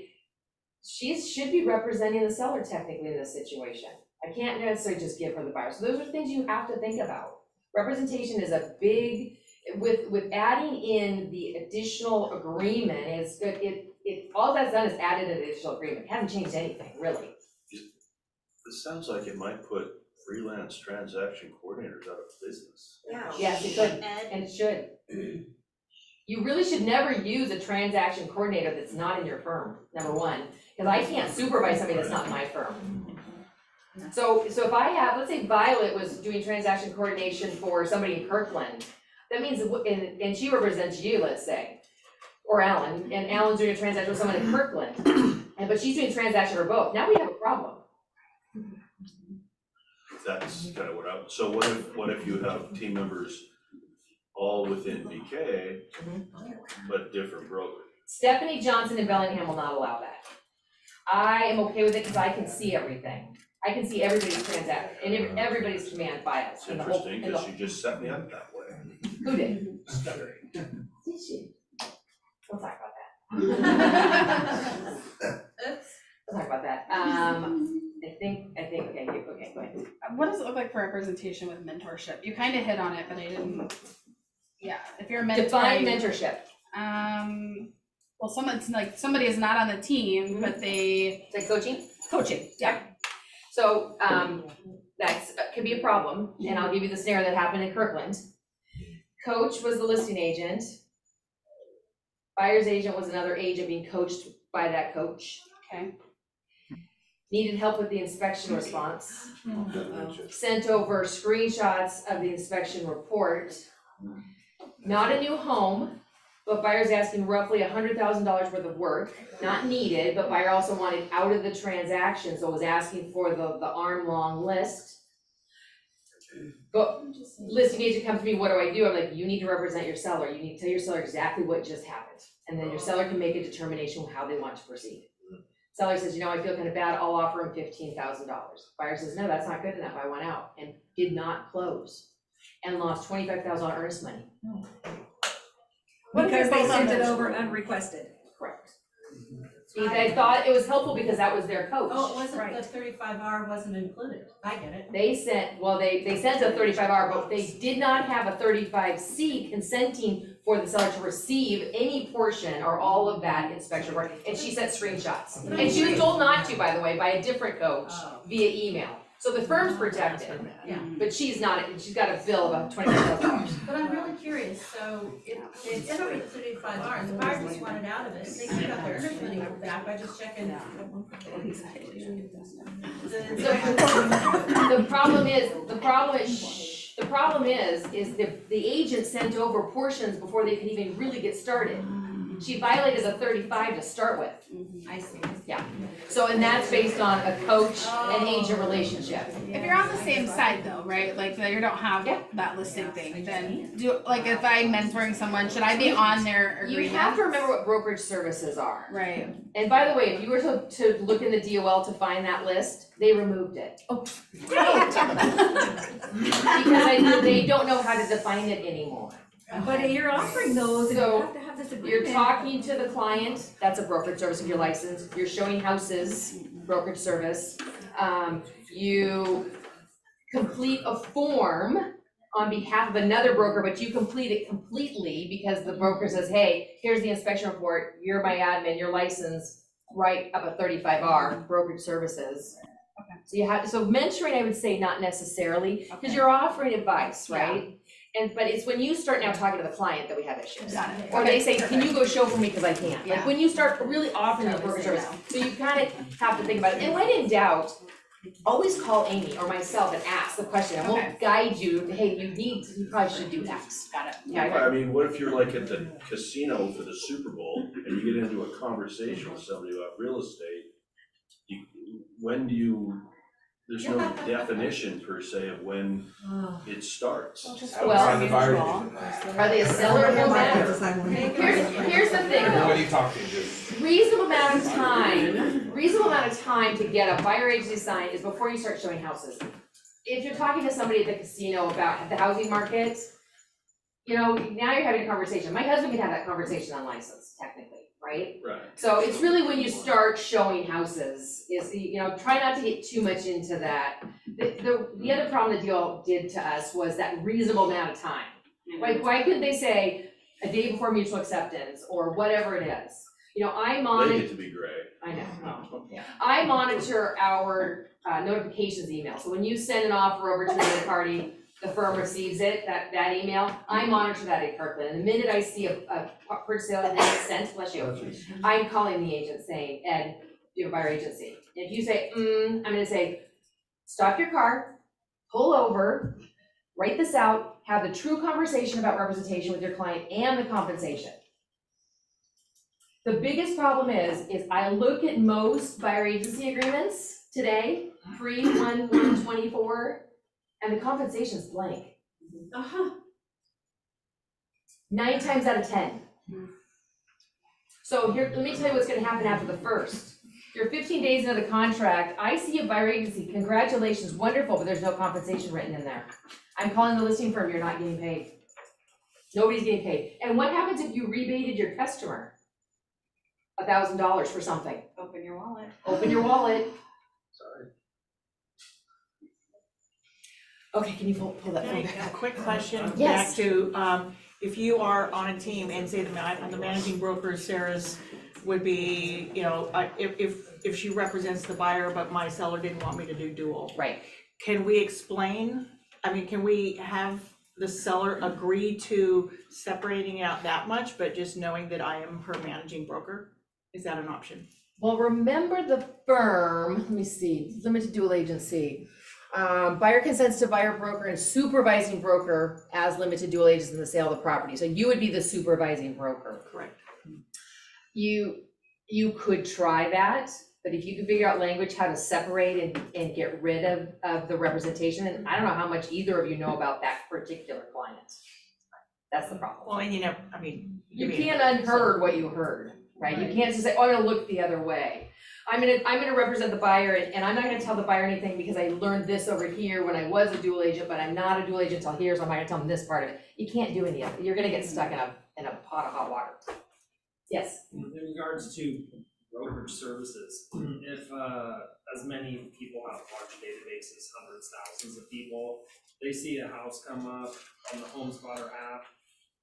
She should be representing the seller technically in this situation. I can't necessarily just give her the buyer. So those are things you have to think about. Representation is a big, with adding in the additional agreement is good. It all that's done is added an additional agreement. It hasn't changed anything, really. This sounds like it might put freelance transaction coordinators out of business. Yeah. Yes, it could, and it should. You really should never use a transaction coordinator that's not in your firm, number one, because I can't supervise somebody that's not in my firm. So if I have, let's say Violet was doing transaction coordination for somebody in Kirkland, that means, and she represents you, let's say, or Alan, and Alan's doing a transaction with someone in Kirkland, but she's doing a transaction for both. Now we have a problem. that's kind of so what if you have team members all within BK, but different brokers? Stephanie Johnson in Bellingham will not allow that. I am okay with it because I can see everything. I can see everybody's transaction and everybody's command files. It's interesting, because she just set me up that way. Who did? Stephanie. Did she? We'll talk about that. We'll talk about that. I think, okay, go ahead. What does it look like for representation with mentorship? You kind of hit on it, but I didn't. Yeah, if you're mentoring. Define mentorship. Well, somebody is not on the team, but they. Like coaching? Coaching, yeah. So, that's, could be a problem, and I'll give you the scenario that happened in Kirkland. Coach was the listing agent. Buyer's agent was another agent being coached by that coach. Okay. Needed help with the inspection response. Sent over screenshots of the inspection report. Not a new home, but buyer's asking roughly $100,000 worth of work, not needed, but buyer also wanted out of the transaction, so was asking for the arm-long list. But listing agent comes to me, what do I do? I'm like, you need to represent your seller. You need to tell your seller exactly what just happened. And then your seller can make a determination how they want to proceed. Seller says, I feel kind of bad, I'll offer him $15,000. Buyer says, no, that's not good enough, I want out, and did not close, and lost $25,000 earnest money. Because they sent it over unrequested. Correct. I thought it was helpful because that was their coach. Oh, it wasn't, the 35R wasn't included, I get it. They sent a 35R, but they did not have a 35C consenting for the seller to receive any portion or all of that inspection work, and she sent screenshots. And she was told not to, by the way, by a different coach via email. So the firm's protected, but she's not, she's got a bill of $25,000. But I'm really curious, so if they generate 35R, and the buyer just wanted out of it, they could have their earnest money back by just checking. The problem is the agent sent over portions before they could even really get started. She violated the 35 to start with. I see. Yeah. So, and that's based on a coach and agent relationship. If you're on the same side though, right? Like you don't have that listing thing, then if I'm mentoring someone, should I be on their agreement? You have to remember what brokerage services are. Right. And by the way, if you were to look in the DOL to find that list, they removed it. Oh. Because they don't know how to define it anymore. But you're offering those, and you have to have this agreement. You're talking to the client, that's a brokerage service if you're licensed. You're showing houses, brokerage service. You complete a form on behalf of another broker, but you complete it completely because the broker says, hey, here's the inspection report, you're my admin, you're licensed, write up a 35R, brokerage services. Okay. So mentoring, I would say not necessarily, because you're offering advice, right? Yeah. But it's when you start now talking to the client that we have issues. Got it. Or they say, can you go show for me because I can't. Yeah. Like when you start really offering the brokerage service. So you kind of have to think about it. And when in doubt, always call Amy or myself and ask the question, and we'll guide you, hey, you probably should do X. Got it. Yeah. I mean, what if you're like at the casino for the Super Bowl and you get into a conversation with somebody about real estate, there's no definition per se of when it starts. Are they a seller or no matter? Here's the thing though. What are you talking to? Reasonable amount of time to get a buyer agency sign is before you start showing houses. If you're talking to somebody at the casino about the housing market, now you're having a conversation. My husband can have that conversation on license, technically. Right? Right. So it's really when you start showing houses is try not to get too much into that. The other problem the deal did to us was that reasonable amount of time. Like why couldn't they say a day before mutual acceptance or whatever it is? I monitor. They get to be gray. I know. Yeah. I monitor our notifications email. So when you send an offer over to another party, the firm receives it, that email, I monitor that at Kirkland. And the minute I see a purchase sale that's sent, bless you, I'm calling the agent saying, Ed, you have a buyer agency. And if you say, I'm gonna say, stop your car, pull over, write this out, have the true conversation about representation with your client and the compensation. The biggest problem is I look at most buyer agency agreements today, pre-1/1/24, and the compensation's blank. Uh-huh. 9 times out of 10. So here, let me tell you what's gonna happen after the first. You're 15 days into the contract, I see a buyer agency, congratulations, wonderful, but there's no compensation written in there. I'm calling the listing firm, you're not getting paid. Nobody's getting paid. And what happens if you rebated your customer $1,000 for something? Open your wallet. Open your wallet. Sorry. Okay, can you pull that phone back? A quick question Yes. back to, if you are on a team and say the managing broker, Sarah's would be, you know, if she represents the buyer, but my seller didn't want me to do dual. Right. Can we explain, I mean, can we have the seller agree to separating out that much, but just knowing that I am her managing broker? Is that an option? Well, remember the firm, let me see, limited dual agency. Buyer consents to buyer broker and supervising broker as limited dual agents in the sale of the property. So you would be the supervising broker. Correct. You could try that, but if you could figure out language, how to separate and get rid of the representation, and I don't know how much either of you know about that particular client. That's the problem. Well, and you know, I mean. You can't unheard what you heard, right? You can't just say, oh, I'm gonna look the other way. I'm gonna represent the buyer, and I'm not gonna tell the buyer anything because I learned this over here when I was a dual agent, but I'm not a dual agent till here, so I'm not gonna tell them this part of it. You can't do any of it. You're gonna get stuck in a pot of hot water. Yes? In regards to brokerage services, if as many people have large databases, hundreds, thousands of people, they see a house come up on the HomeSpotter app,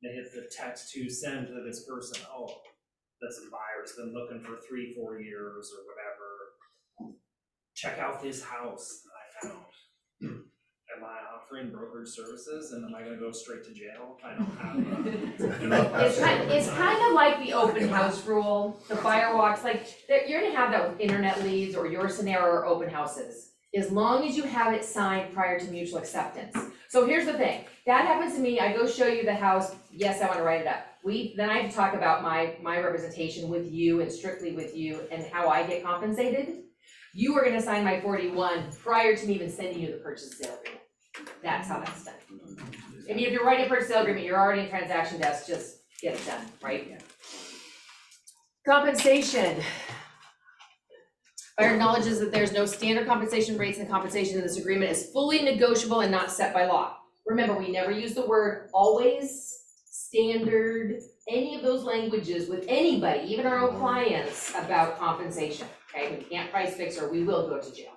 they hit the text to send to this person, oh, this buyer's been looking for 3-4 years or whatever. Check out this house that I found. Am I offering brokerage services and am I gonna go straight to jail if I don't have It's kind of like the open house rule, the buyer walks, like, you're gonna have that with internet leads or your scenario or open houses, as long as you have it signed prior to mutual acceptance. So here's the thing, that happens to me, I go show you the house, yes, I wanna write it up. Then I have to talk about my representation with you and strictly with you and how I get compensated. You are gonna sign my 41 prior to me even sending you the purchase sale agreement. That's how that's done. I mean, if you're writing a purchase sale agreement, you're already in transaction desk, just get it done, right? Compensation. Buyer acknowledges that there's no standard compensation rates, and compensation in this agreement is fully negotiable and not set by law. Remember, we never use the word always, standard, any of those languages with anybody, even our own clients, about compensation, okay? We can't price fix or we will go to jail.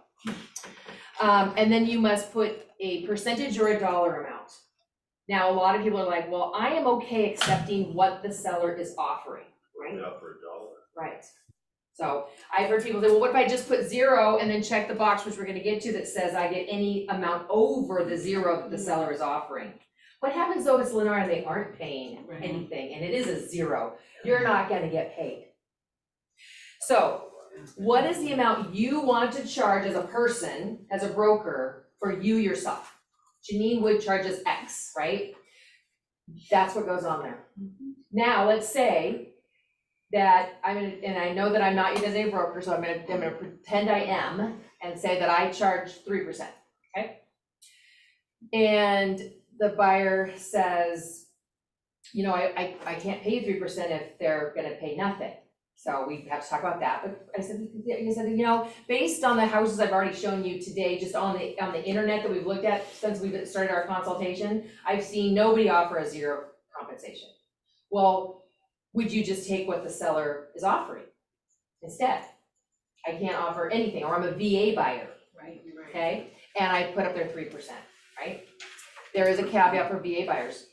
And then you must put a percentage or a dollar amount. Now, a lot of people are like, well, I am okay accepting what the seller is offering, right? Yeah, for $1. Right. So I've heard people say, well, what if I just put 0 and then check the box, which we're gonna get to, that says I get any amount over the 0 that the seller is offering. What happens though if it's Lennar and they aren't paying anything and it is a 0? You're not gonna get paid. So what is the amount you want to charge as a person, as a broker, for you yourself? Genine Wood charges X, right? That's what goes on there. Now, let's say that and I know that I'm not your designated broker, so I'm gonna pretend I am and say that I charge 3%, okay? And the buyer says, you know, I can't pay you 3% if they're gonna pay nothing. So we have to talk about that. But I said, you know, based on the houses I've already shown you today, just on the internet that we've looked at since we've started our consultation, I've seen nobody offer a 0 compensation. Well, would you just take what the seller is offering instead? I can't offer anything, or I'm a VA buyer, okay? And I put up their 3%, right? There is a caveat for VA buyers.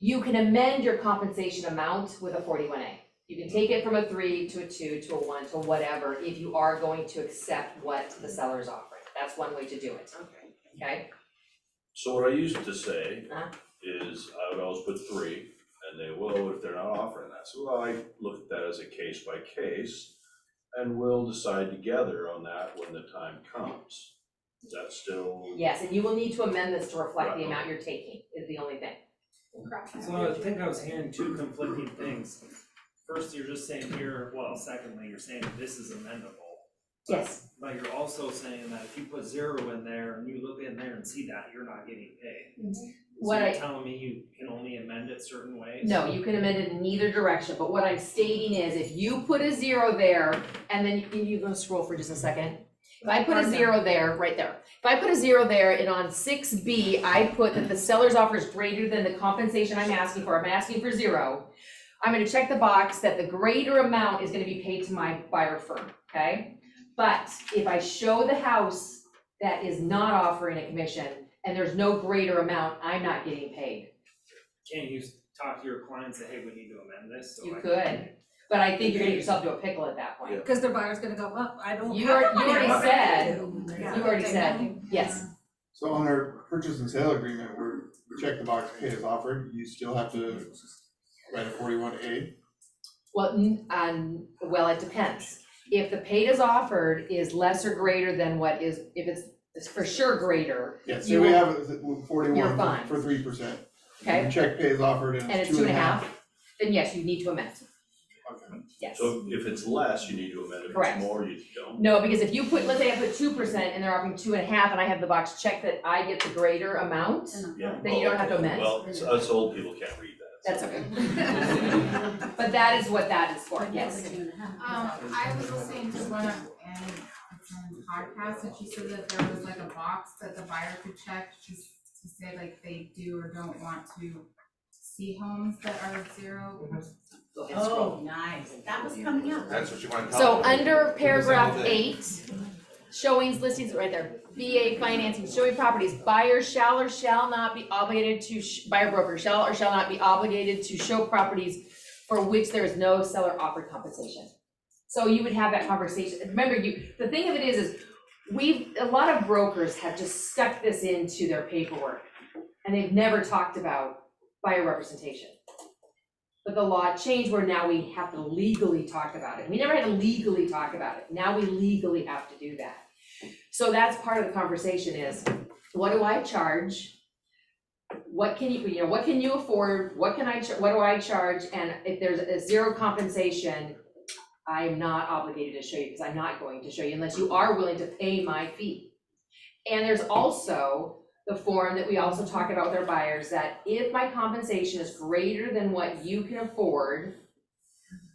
You can amend your compensation amount with a 41A. You can take it from a 3 to a 2 to a 1 to whatever if you are going to accept what the seller is offering. That's one way to do it, okay? So what I used to say is I would always put 3, and they will if they're not offering that. So I look at that as a case by case, and we'll decide together on that when the time comes. Is that still? Yes, and you will need to amend this to reflect the amount you're taking, is the only thing. So I think I was hearing 2 conflicting things. First, you're just saying here, well, secondly, you're saying this is amendable. Yes. But you're also saying that if you put 0 in there and you look in there and see that, you're not getting paid. So you're telling me you can only amend it certain ways? No, you can amend it in either direction, but what I'm stating is if you put a 0 there, and then you're gonna scroll for just a second. If I put a 0 there, right there, if I put a 0 there and on 6B, I put that the seller's offer is greater than the compensation I'm asking for, I'm asking for 0. I'm gonna check the box that the greater amount is gonna be paid to my buyer firm, okay? But if I show the house that is not offering a commission and there's no greater amount, I'm not getting paid. Can't you talk to your client and say, hey, we need to amend this? So You I could, but I think you're gonna get yourself to a pickle at that point. Because their buyer's gonna go, well, I don't You have the money. already said, Yeah. you already said, yes. So on our purchase and sale agreement, where we check the box, pay as offered, you still have to write a 41A? Well, well, it depends. If the paid as offered is less or greater than what is, if it's for sure greater. Yeah, so we have 41 You're fine. for 3%. Okay. And check pay as offered and And it's it's 2.5. then yes, you need to amend. Okay. Yes. So if it's less, you need to amend it, if Correct. it's more, you don't. No, because if you put, let's say I put 2% and they're offering 2.5 and I have the box checked that I get the greater amount, Yeah. then you don't have to amend. Well, us old people can't read that. That's okay. But that is what that is for, yes. I was listening to one of Anne's podcast, and she said that there was like a box that the buyer could check to say like they do or don't want to see homes that are 0. Oh, nice, that was coming up. That's what you want to So tell them. under paragraph Give us 8, showings, listings, right there, BA financing, showing properties, buyer shall or shall not be obligated to, buyer broker shall or shall not be obligated to show properties for which there is no seller offered compensation. So you would have that conversation, remember the thing of it is a lot of brokers have just stuck this into their paperwork and they've never talked about buyer representation. But the law changed where now we have to legally talk about it. We never had to legally talk about it. Now we legally have to do that. So that's part of the conversation is, what do I charge? What can you, what can you afford? What do I charge? And if there's a 0 compensation, I'm not obligated to show you because I'm not going to show you unless you are willing to pay my fee. And there's also the form that we also talk about with our buyers that if my compensation is greater than what you can afford,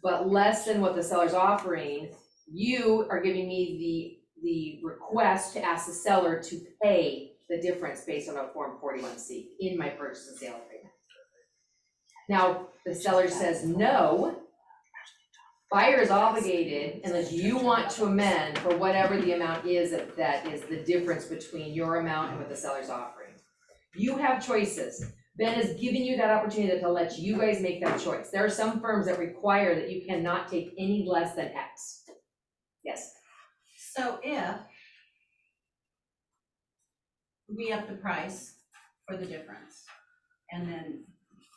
but less than what the seller's offering, you are giving me the request to ask the seller to pay the difference based on a Form 41C in my purchase and sale agreement. Now, the seller says no, buyer is obligated unless you want to amend for whatever the amount is that is the difference between your amount and what the seller's offering. You have choices. Ben is giving you that opportunity to let you guys make that choice. There are some firms that require that you cannot take any less than X. Yes. So if we up the price for the difference, and then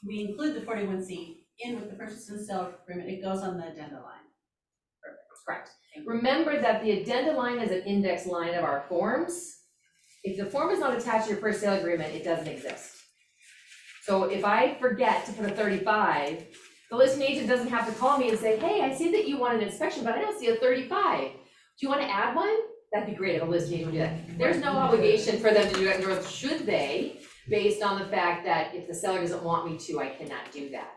we include the 41C in with the purchase and sale agreement, it goes on the addenda line. Correct. Remember that the addenda line is an index line of our forms. If the form is not attached to your first sale agreement, it doesn't exist. So if I forget to put a 35, the listing agent doesn't have to call me and say, hey, I see that you want an inspection, but I don't see a 35. Do you want to add one? That'd be great if a listing agent would do that. There's no obligation for them to do that, nor should they, based on the fact that if the seller doesn't want me to, I cannot do that.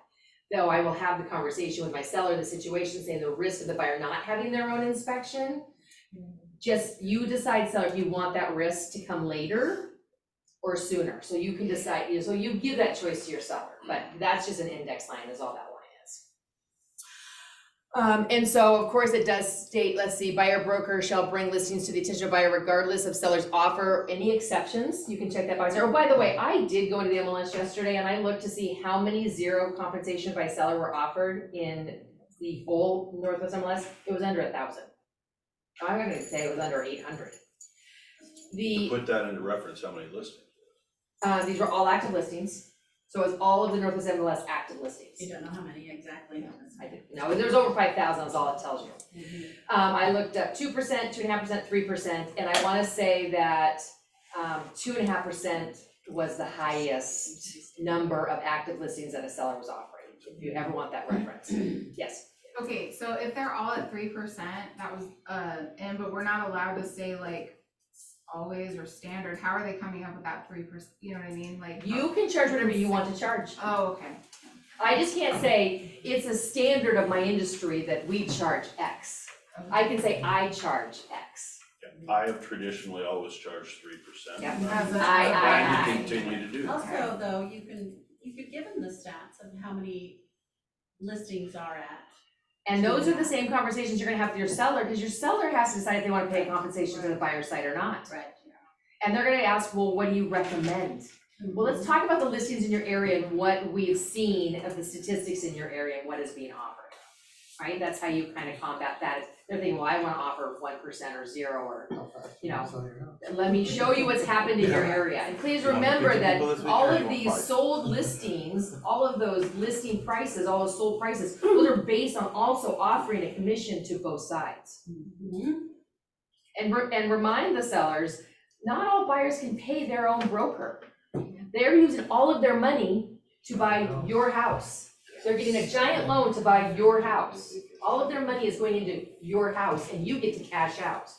Though I will have the conversation with my seller in the situation, saying the risk of the buyer not having their own inspection. Just you decide, seller, if you want that risk to come later or sooner. So you can decide, so you give that choice to your seller, but that's just an index line is all that line is. And so of course it does state, let's see, buyer broker shall bring listings to the attention of buyer regardless of seller's offer. Any exceptions, you can check that box. Oh, by the way, I did go into the MLS yesterday and I looked to see how many 0 compensation by seller were offered in the whole Northwest MLS. It was under 1,000. I'm not gonna say it was under 800. To put that into reference, how many listings? These were all active listings. So it's all of the Northwest MLS active listings. You don't know how many exactly? I didn't know. There's over 5,000 is all it tells you. I looked up 2%, 2.5%, 3%, and I wanna say that 2.5% was the highest number of active listings that a seller was offering, if you ever want that reference. Yes. Okay, so if they're all at 3%, that was, and but we're not allowed to say like always or standard, how are they coming up with that 3%, you know what I mean, like? You can charge whatever you want to charge. Oh, okay. I just can't say, it's a standard of my industry that we charge X. I can say I charge X. I have traditionally always charged 3%. Yep. And we continue to do that. Also, though, you could give them the stats of how many listings are at. And those are the same conversations you're gonna have with your seller, because your seller has to decide if they wanna pay compensation to the buyer's side or not. Right. And they're gonna ask, well, what do you recommend? Well, let's talk about the listings in your area and what we've seen of the statistics in your area and what is being offered. Right, that's how you kind of combat that. They're thinking, well, I wanna offer 1% or 0 or, you know, let me show you what's happened in your area. And please remember that all of these sold listings, all of those listing prices, all those sold prices, those are based on also offering a commission to both sides. And remind the sellers, not all buyers can pay their own broker. They're using all of their money to buy your house. They're getting a giant loan to buy your house. All of their money is going into your house and you get to cash out.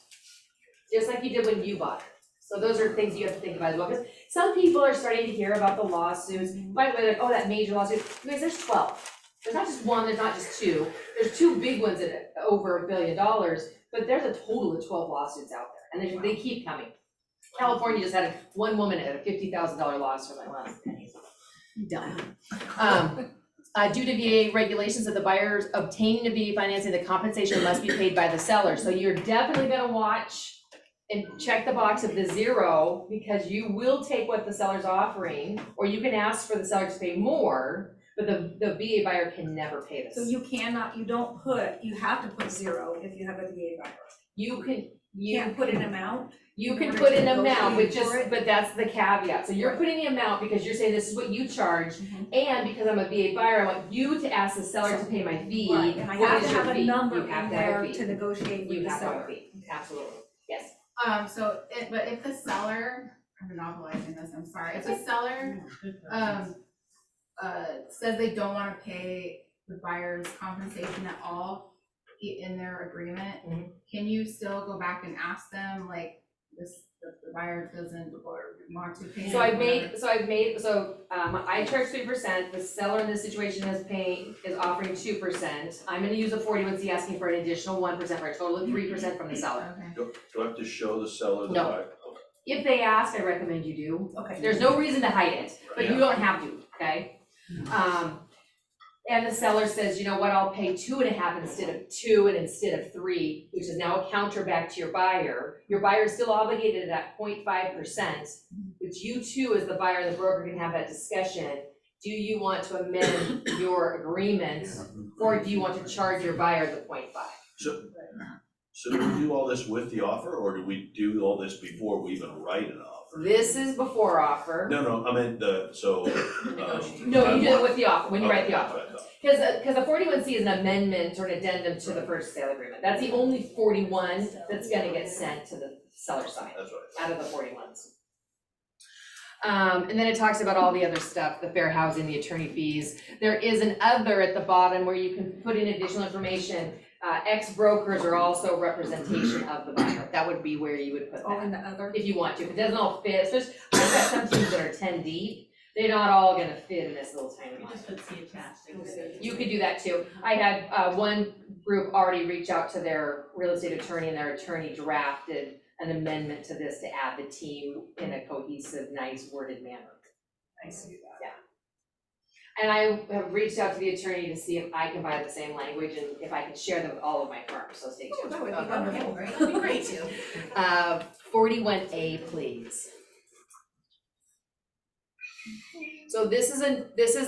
Just like you did when you bought it. So those are things you have to think about as well. Because some people are starting to hear about the lawsuits. By the way, like, oh, that major lawsuit. Because there's 12. There's not just one, there's not just two. There's 2 big ones at over $1 billion. But there's a total of 12 lawsuits out there. And they keep coming. California just had one woman at a $50,000 loss for like last pennies. Done. Due to VA regulations of the buyers obtaining the VA financing, the compensation must be paid by the seller. So you're definitely gonna watch and check the box of the 0, because you will take what the seller's offering, or you can ask for the seller to pay more, but the VA buyer can never pay this. So you have to put 0 if you have a VA buyer. You Can't put an amount? You can put an amount, but that's the caveat. So you're putting the amount because you're saying this is what you charge, and because I'm a VA buyer, I want you to ask the seller to pay my fee. Right, and I What have is to your have a fee? number You have in to have a there fee. to negotiate with You the have to have seller. a fee, absolutely, yes. But if the seller, I'm monopolizing this, I'm sorry, if the seller, says they don't wanna pay the buyer's compensation at all in their agreement, can you still go back and ask them, like, the buyer doesn't want to pay? I charge 3%, the seller in this situation is offering 2%. I'm gonna use a 41C asking for an additional 1% for a total of 3% from the seller. Do I have to show the seller the No. buy? If they ask, I recommend you do. Okay. There's no reason to hide it, but you don't have to, okay? And the seller says, you know what, I'll pay 2.5 instead of 2 and instead of 3, which is now a counter back to your buyer. Your buyer is still obligated at 0.5%, but you too, as the buyer and the broker, can have that discussion. Do you want to amend your agreement, or do you want to charge your buyer the 0.5? So do we do all this with the offer, or do we do all this before we even write an offer? This is before offer. No, I meant No, you do it with the offer, when you write the offer. Because the 41C is an amendment or an addendum to the first sale agreement. That's the only 41 that's gonna get sent to the seller side. That's right. Out of the 41s. And then it talks about all the other stuff, the fair housing, the attorney fees. There is an other at the bottom where you can put in additional information. Ex-brokers are also representation of the buyer. That would be where you would put that. Oh, and the other? If you want to. If it doesn't all fit, especially, I've got some teams that are 10 deep. They're not all gonna fit in this little tiny one. Just put C attached. You could do that too. I had one group already reach out to their real estate attorney, and their attorney drafted an amendment to this to add the team in a cohesive, nice worded manner. Nice. Yeah. And I have reached out to the attorney to see if I can buy the same language and if I can share them with all of my firms, so stay tuned. That would be wonderful, right? That'd be great too. 41A, please. So this is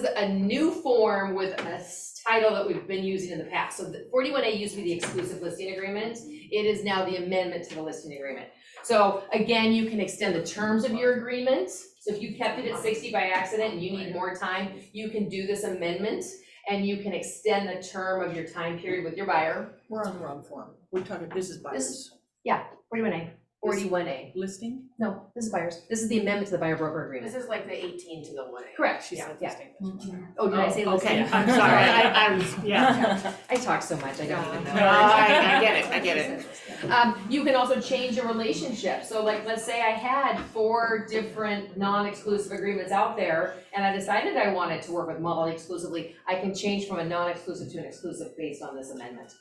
a new form with a title that we've been using in the past. So the 41A used to be the exclusive listing agreement. It is now the amendment to the listing agreement. So again, you can extend the terms of your agreement. So if you kept it at 60 by accident and you need more time, you can do this amendment and you can extend the term of your time period with your buyer. We're on the wrong form. We're talking business buyers. Yeah, 41A. 41A. Listing? No, this is buyers. This is the amendment to the buyer broker agreement. This is like the 18 to the 1A. Correct, She said yeah. listing. Oh, did I say listing? Okay, I'm sorry, I was, yeah. I talk so much, I don't even know. No, I get it. You can also change your relationship. So like, let's say I had 4 different non-exclusive agreements out there, and I decided I wanted to work with Mullen exclusively. I can change from a non-exclusive to an exclusive based on this amendment.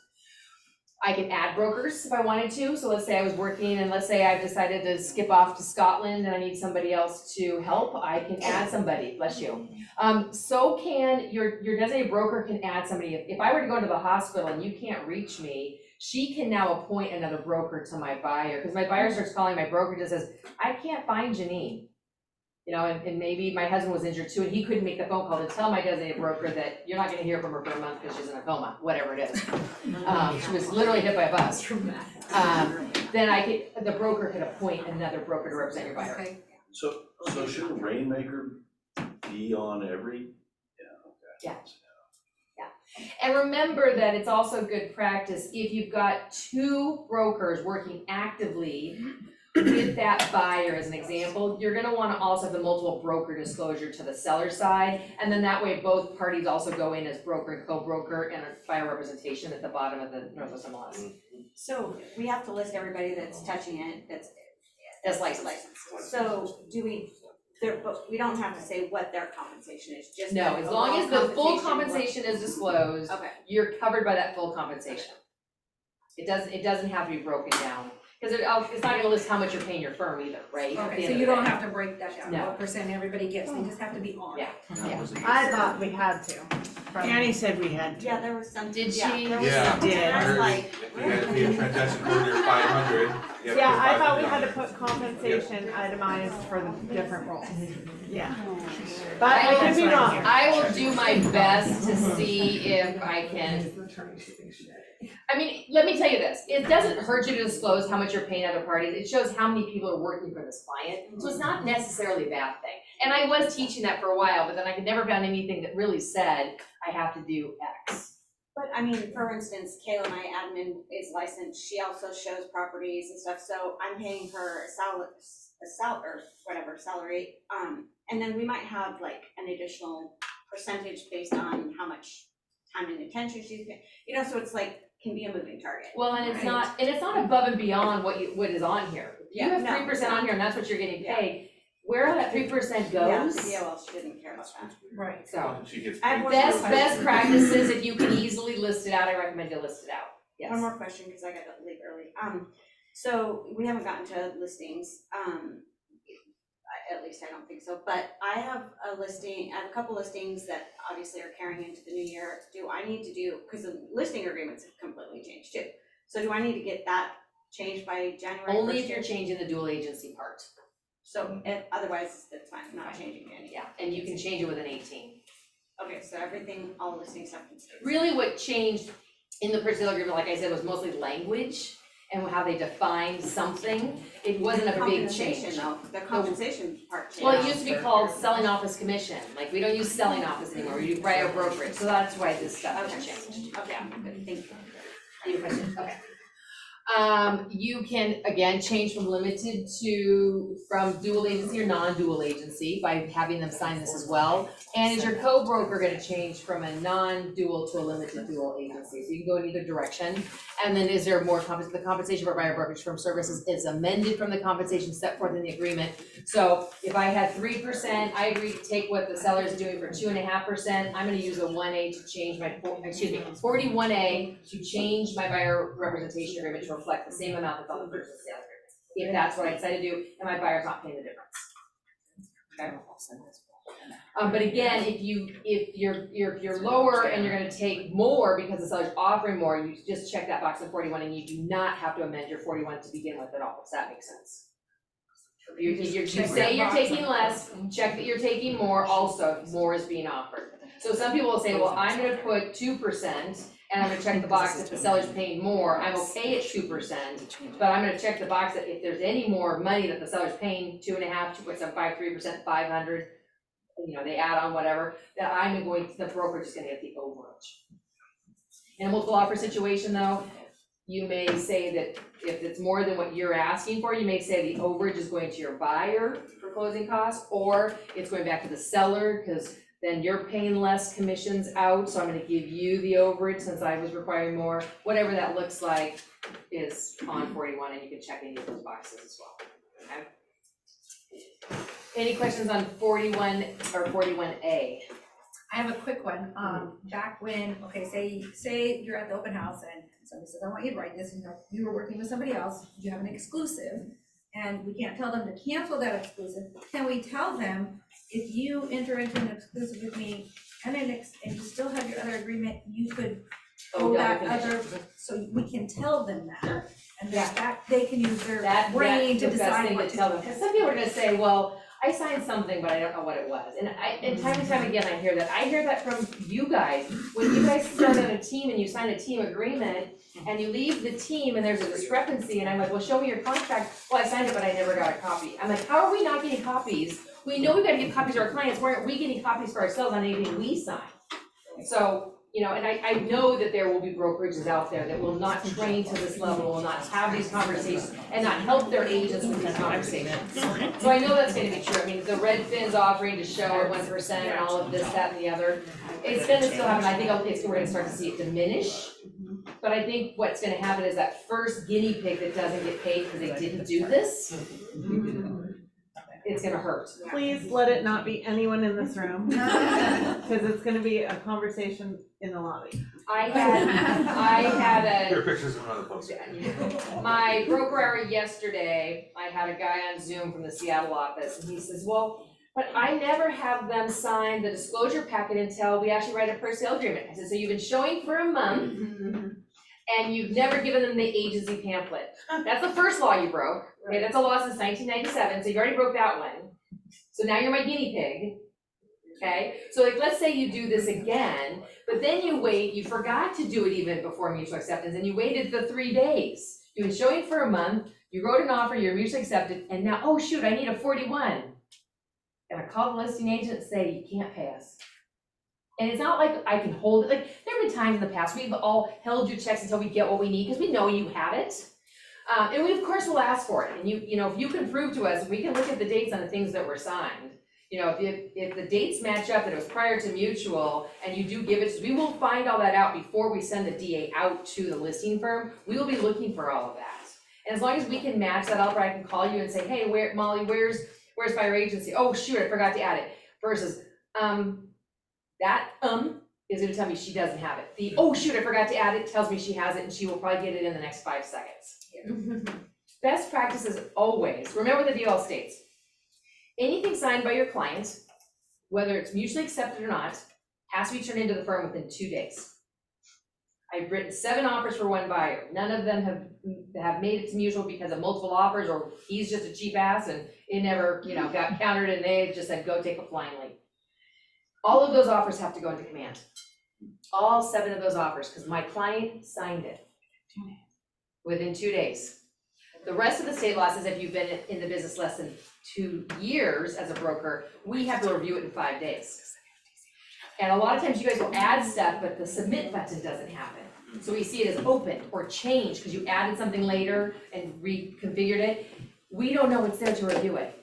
I can add brokers if I wanted to. So let's say I was working, and let's say I've decided to skip off to Scotland and I need somebody else to help. I can add somebody, bless you. So can your designated broker can add somebody. If I were to go to the hospital and you can't reach me, she can now appoint another broker to my buyer, because my buyer starts calling my broker and says, I can't find Genine. You know, and maybe my husband was injured too, and he couldn't make the phone call to tell my designated broker that you're not gonna hear from her for a month because she's in a coma, whatever it is. She was literally hit by a bus. Then the broker could appoint another broker to represent your buyer. Okay. So should a rainmaker be on every? Yeah. And remember that it's also good practice, if you've got 2 brokers working actively with that buyer as an example, you're gonna wanna also have the multiple broker disclosure to the seller side, and then that way both parties also go in as broker and co-broker and a buyer representation at the bottom of the Northwest MLS. So we have to list everybody that's touching it, That's licensed. So but we don't have to say what their compensation is, just. No, the as long as the full compensation, compensation is disclosed, Okay. you're covered by that full compensation. It doesn't have to be broken down, because it's not gonna list how much you're paying your firm either, right? At the Okay, end so of you the don't day. have to break that down, No. what percent everybody gets, they just have to be on. Yeah. I thought we had to. Annie said we had to. Yeah, there was some. Did yeah, she? there was Yeah. something, and I was like, If you had to be a transaction coordinator 500, you have to Yeah, put I thought we 500 had on to it. put compensation itemized for the different roles. Yeah. But I could be wrong. I will do my best to see if I can. I mean, let me tell you this, it doesn't hurt you to disclose how much you're paying other parties, it shows how many people are working for this client, so it's not necessarily a bad thing. And I was teaching that for a while, but then I could never found anything that really said, I have to do X. but I mean, for instance, Kayla, my admin is licensed, she also shows properties and stuff, so I'm paying her salary, and then we might have like an additional percentage based on how much time and attention she's, so it's like, can be a moving target. Well, and it's not above and beyond what is on here. You Yeah, have no, 3% on here and that's what you're getting paid, where that 3% goes. Yeah, well, she didn't care about that. Right. So, She gets I have paid one for more it. best practices, if you can easily list it out, I recommend you list it out, yes. One more question, because I gotta leave early. So we haven't gotten to listings, at least I don't think so, but I have a couple listings that obviously are carrying into the new year. Do I need to do, because the listing agreements have completely changed too. So do I need to get that changed by January 1st? Only if you're changing the dual agency part. So otherwise, that's fine, I'm not changing any. Yeah, and you can change it with an 18. Okay, so everything, all listings have been changed. Really what changed in the purchase agreement, like I said, was mostly language and how they defined something. It wasn't a big change. Though, the compensation part changed. Well, it used to be called selling office commission, like we don't use selling office anymore, we do buyer brokerage, so that's why this stuff has changed. Okay, good, thank you. Any questions? Okay. You can, again, change from limited from dual agency or non-dual agency by having them sign this as well. And is your co-broker gonna change from a non-dual to a limited dual agency? So you can go in either direction. And then is there more the compensation for buyer brokerage firm services is amended from the compensation set forth in the agreement. So if I had 3%, I agree to take what the seller is doing for 2.5%. I'm gonna use a 1A to change my, 41A to change my buyer representation agreement to reflect the same amount that's on the purchase and sale agreement. If that's what I decide to do, and my buyer's not paying the difference. Okay. But again, if you're lower and you're gonna take more because the seller's offering more, you just check that box in 41 and you do not have to amend your 41 to begin with at all, if that makes sense. You say you're taking less, check that you're taking more also, if more is being offered. So some people will say, well, I'm gonna put 2% and I'm gonna check the box if the seller's paying more, I'm okay at 2%, but I'm gonna check the box that if there's any more money that the seller's paying, 2.5, 2.75, 3%, 500, they add on whatever, that the brokerage is gonna get the overage. In a multiple offer situation though, you may say that if it's more than what you're asking for, you may say the overage is going to your buyer for closing costs, or it's going back to the seller, because then you're paying less commissions out, so I'm gonna give you the overage since I was requiring more. Whatever that looks like is on 41, and you can check any of those boxes as well, okay? Any questions on 41 or 41A? I have a quick one, back when, okay, say you're at the open house and somebody says, I want you to write this, and you were working with somebody else, you have an exclusive, and we can't tell them to cancel that exclusive. Can we tell them, if you enter into an exclusive with me and and you still have your other agreement, you could go that other, so we can tell them that? And that they can use their brain to decide what to do. Because some people are gonna say, well, I signed something, but I don't know what it was. And time and time again, I hear that. I hear that from you guys. When you guys start on a team and you sign a team agreement and you leave the team and there's a discrepancy, and I'm like, well, show me your contract. Well, I signed it, but I never got a copy. I'm like, how are we not getting copies? We know we've got to give copies to our clients. Why aren't we getting copies for ourselves on anything we sign? So, you know, and I know that there will be brokerages out there that will not train to this level, will not have these conversations, and not help their agents with these conversations. So I know that's gonna be true. I mean, the Redfin's offering to show at 1% and all of this, that, and the other, it's gonna still happen. I think we're gonna start to see it diminish. But I think what's gonna happen is that first guinea pig that doesn't get paid because they didn't do this, it's gonna hurt. Please let it not be anyone in this room, because it's gonna be a conversation in the lobby. I had Here are pictures of another post. my broker hour yesterday, I had a guy on Zoom from the Seattle office, and he says, well, but I never have them sign the disclosure packet until we actually write a per sale agreement. I said, so you've been showing for a month, and you've never given them the agency pamphlet. That's the first law you broke. Okay, that's a law since 1997, so you already broke that one. So now you're my guinea pig. Okay, so like, let's say you do this again, but then you wait, you forgot to do it even before mutual acceptance, and you waited the 3 days. You've been showing for a month, you wrote an offer, you're mutually accepted, and now, oh shoot, I need a 41. And I call the listing agent and say, you can't pay us. And it's not like I can hold it, like, there have been times in the past, we've all held your checks until we get what we need, because we know you have it. And we, of course, will ask for it, and you know, if you can prove to us, we can look at the dates on the things that were signed. You know, if the dates match up, that it was prior to mutual, and you do give it, we will find all that out before we send the DA out to the listing firm. We will be looking for all of that. And as long as we can match that up, or I can call you and say, hey, Molly, where's buyer agency? Oh, shoot, I forgot to add it. Versus, that is gonna tell me she doesn't have it. The, oh, shoot, I forgot to add it, tells me she has it, and she will probably get it in the next 5 seconds. Best practices always, remember the DOL states, anything signed by your client, whether it's mutually accepted or not, has to be turned into the firm within 2 days. I've written 7 offers for one buyer. None of them have made it to mutual because of multiple offers, or he's just a cheap ass and it never, you know, got countered, and they just said, go take a flying leap. All of those offers have to go into command. All 7 of those offers, because my client signed it within 2 days. The rest of the state law says if you've been in the business less than 2 years as a broker, we have to review it in 5 days. And a lot of times you guys will add stuff, but the submit button doesn't happen. So we see it as open or changed because you added something later and reconfigured it. We don't know what's there to review it.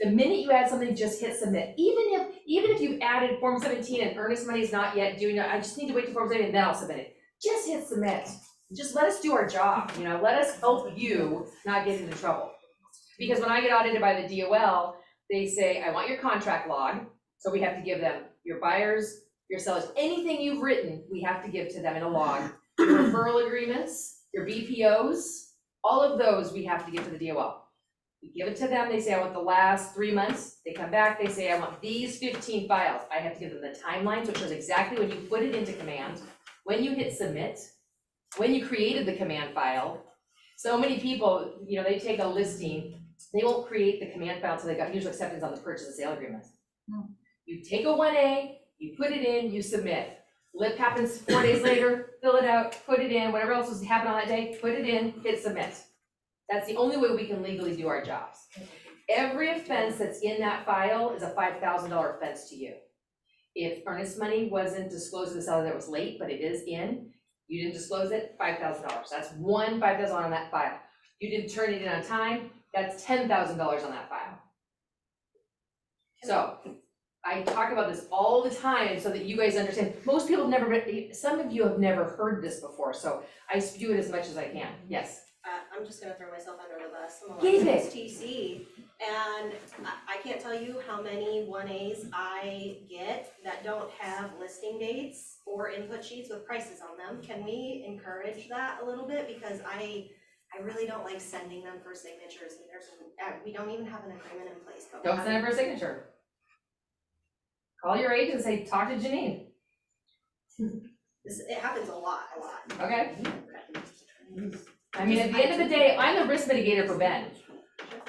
The minute you add something, just hit submit. Even if you've added Form 17 and earnest money is not yet due, I just need to wait till Form 17 and then I'll submit it. Just hit submit. Just let us do our job, you know, let us help you not get into trouble. Because when I get audited by the DOL, they say, I want your contract log. So we have to give them your buyers, your sellers, anything you've written, we have to give to them in a log. Your referral agreements, your BPOs, all of those we have to give to the DOL. We give it to them, they say, I want the last 3 months. They come back, they say, I want these 15 files. I have to give them the timeline, so it shows exactly when you put it into command, when you hit submit, when you created the command file. So many people, you know, they take a listing, they won't create the command file until they got mutual acceptance on the purchase and sale agreement. You take a 1A, you put it in, you submit. Lip happens 4 days later, fill it out, put it in, whatever else was happening on that day, put it in, hit submit. That's the only way we can legally do our jobs. Every offense that's in that file is a $5,000 offense to you. If earnest money wasn't disclosed to the seller that was late, but it is in, You didn't disclose it, $5,000. That's one $5,000 on that file. You didn't turn it in on time, that's $10,000 on that file. So, I talk about this all the time so that you guys understand. Most people have never been, some of you have never heard this before, so I do it as much as I can. Yes? I'm just gonna throw myself under the bus. I'm a Keep it. licensed TC, and I can't tell you how many 1As I get that don't have listing dates or input sheets with prices on them. Can we encourage that a little bit? Because I really don't like sending them for signatures, and we don't even have an agreement in place. But Don't send it for a signature. Call your agent and say, talk to Genine. It happens a lot. Okay? I mean, at the end of the day, I'm the risk mitigator for Ben,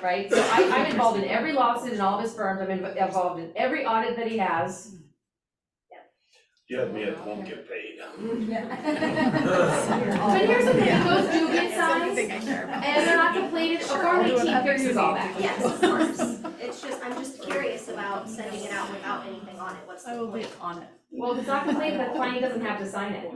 right? So I'm involved in every lawsuit in all of his firms, I'm involved in every audit that he has. Yeah, me, it won't get paid. But here's the thing, those do get signed, and they're not completed, a Form 18 fixes all that. Yes, of course. It's just, I'm just curious about sending it out without anything on it. What's the point? On it. Well, if it's not completed, the client doesn't have to sign it.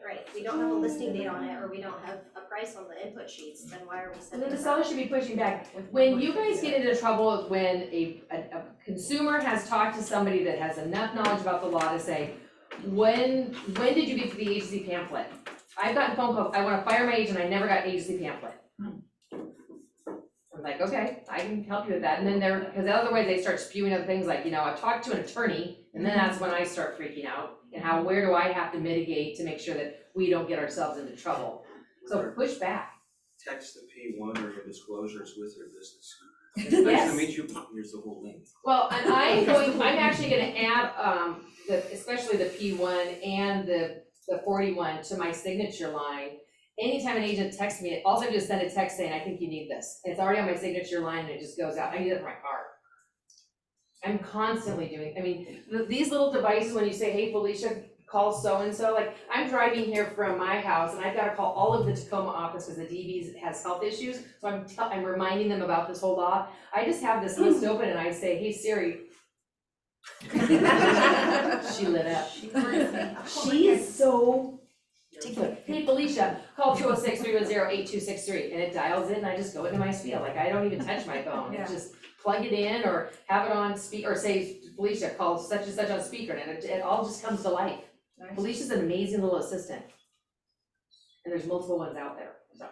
Right, we don't have a listing date on it, or we don't have a price on the input sheets, then why are we And sending then the it seller out? should be pushing back. When you guys get into trouble is when a consumer has talked to somebody that has enough knowledge about the law to say, when did you get to the agency pamphlet? I've gotten phone calls, I wanna fire my agent, I never got agency pamphlet. I'm like, okay, I can help you with that, and then because otherwise they start spewing other things like, I've talked to an attorney, and then that's when I start freaking out, and where do I have to mitigate to make sure that we don't get ourselves into trouble? So push back. Text the P1 or your disclosures with your business. Yes. Nice to meet you, here's the whole link. Well, and I'm actually gonna add, especially the P1 and the 41 to my signature line. Anytime an agent texts me, all I do is send a text saying, I think you need this. And it's already on my signature line and it just goes out. I need it for my car. I'm constantly doing, these little devices, when you say, hey, Felicia, call so-and-so, like, I'm driving here from my house and I've gotta call all of the Tacoma office because the DV's has health issues. So I'm reminding them about this whole law. I just have this list open and I say, hey, Siri. She lit up. She is so particular. Hey, Felicia, call 206-310-8263, and it dials in, and I just go into my spiel, like, I don't even touch my phone, Yeah. just plug it in, or have it on or say, Felicia, call such and such on speaker, and it all just comes to life. Nice. Felicia's an amazing little assistant, and there's multiple ones out there, so.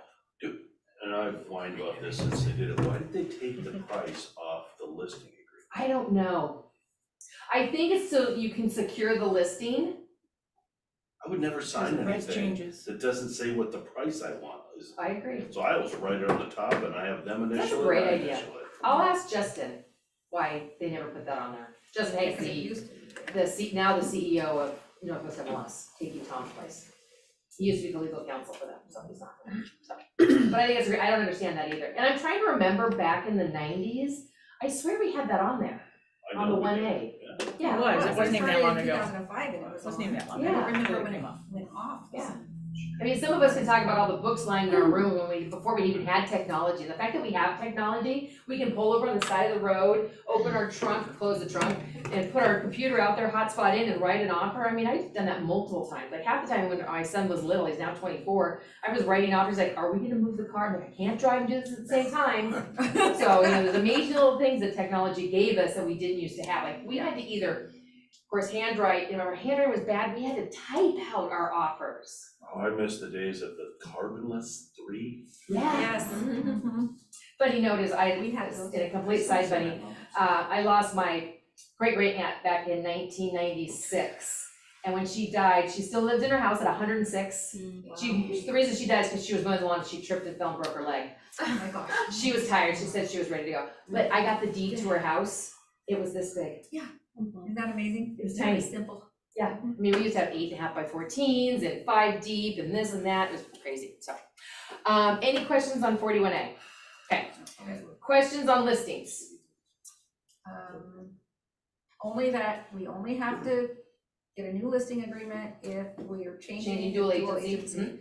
And I've whined about this since they did it, why did they take the price off the listing agreement? I don't know. I think it's so you can secure the listing. I would never sign price anything changes. that doesn't say what the price I want is. I agree. So I always write it on the top and I have them initial it. That's a great and I idea. initial it. I'll ask Justin why they never put that on there. Justin Hayes, now the CEO of Northwest MLS, taking Tom's place. He used to be the legal counsel for them, so he's not there. So. But I think it's great. I don't understand that either. And I'm trying to remember back in the 90s, I swear we had that on there, I on the know we 1A. did, yeah. Yeah. It was. It wasn't even that long ago. 2005 and it was Wasn't even that long I ago. don't remember Yeah. when it went off. Yeah. I mean, some of us can talk about all the books lying in our room before we even had technology. And the fact that we have technology, we can pull over on the side of the road, open our trunk, close the trunk, and put our computer out there, hotspot in, and write an offer. I mean, I've done that multiple times. Like half the time when my son was little, he's now 24, I was writing offers like, are we gonna move the car? I'm like, I can't drive and do this at the same time. So, there's amazing little things that technology gave us that we didn't used to have. Like, we had to either, of course, handwrite, our handwriting was bad, we had to type out our offers. Oh, I miss the days of the carbonless 3. Yeah. Yes. Funny note is, We had those. in a complete side bunny, I lost my great-great-aunt back in 1996. And when she died, she still lived in her house at 106. The reason she died is because she was mowing the lawn, she tripped and fell and broke her leg. Oh my gosh. She was tired, she said she was ready to go. But I got the deed to her house, it was this big. Isn't that amazing? It was Very tiny. simple. Yeah, I mean, we used to have 8.5 by 14s and 5 deep and this and that, it was crazy, so. Any questions on 41A? Okay, questions on listings? Only that we only have to get a new listing agreement if we are changing Dual dual agency. agency.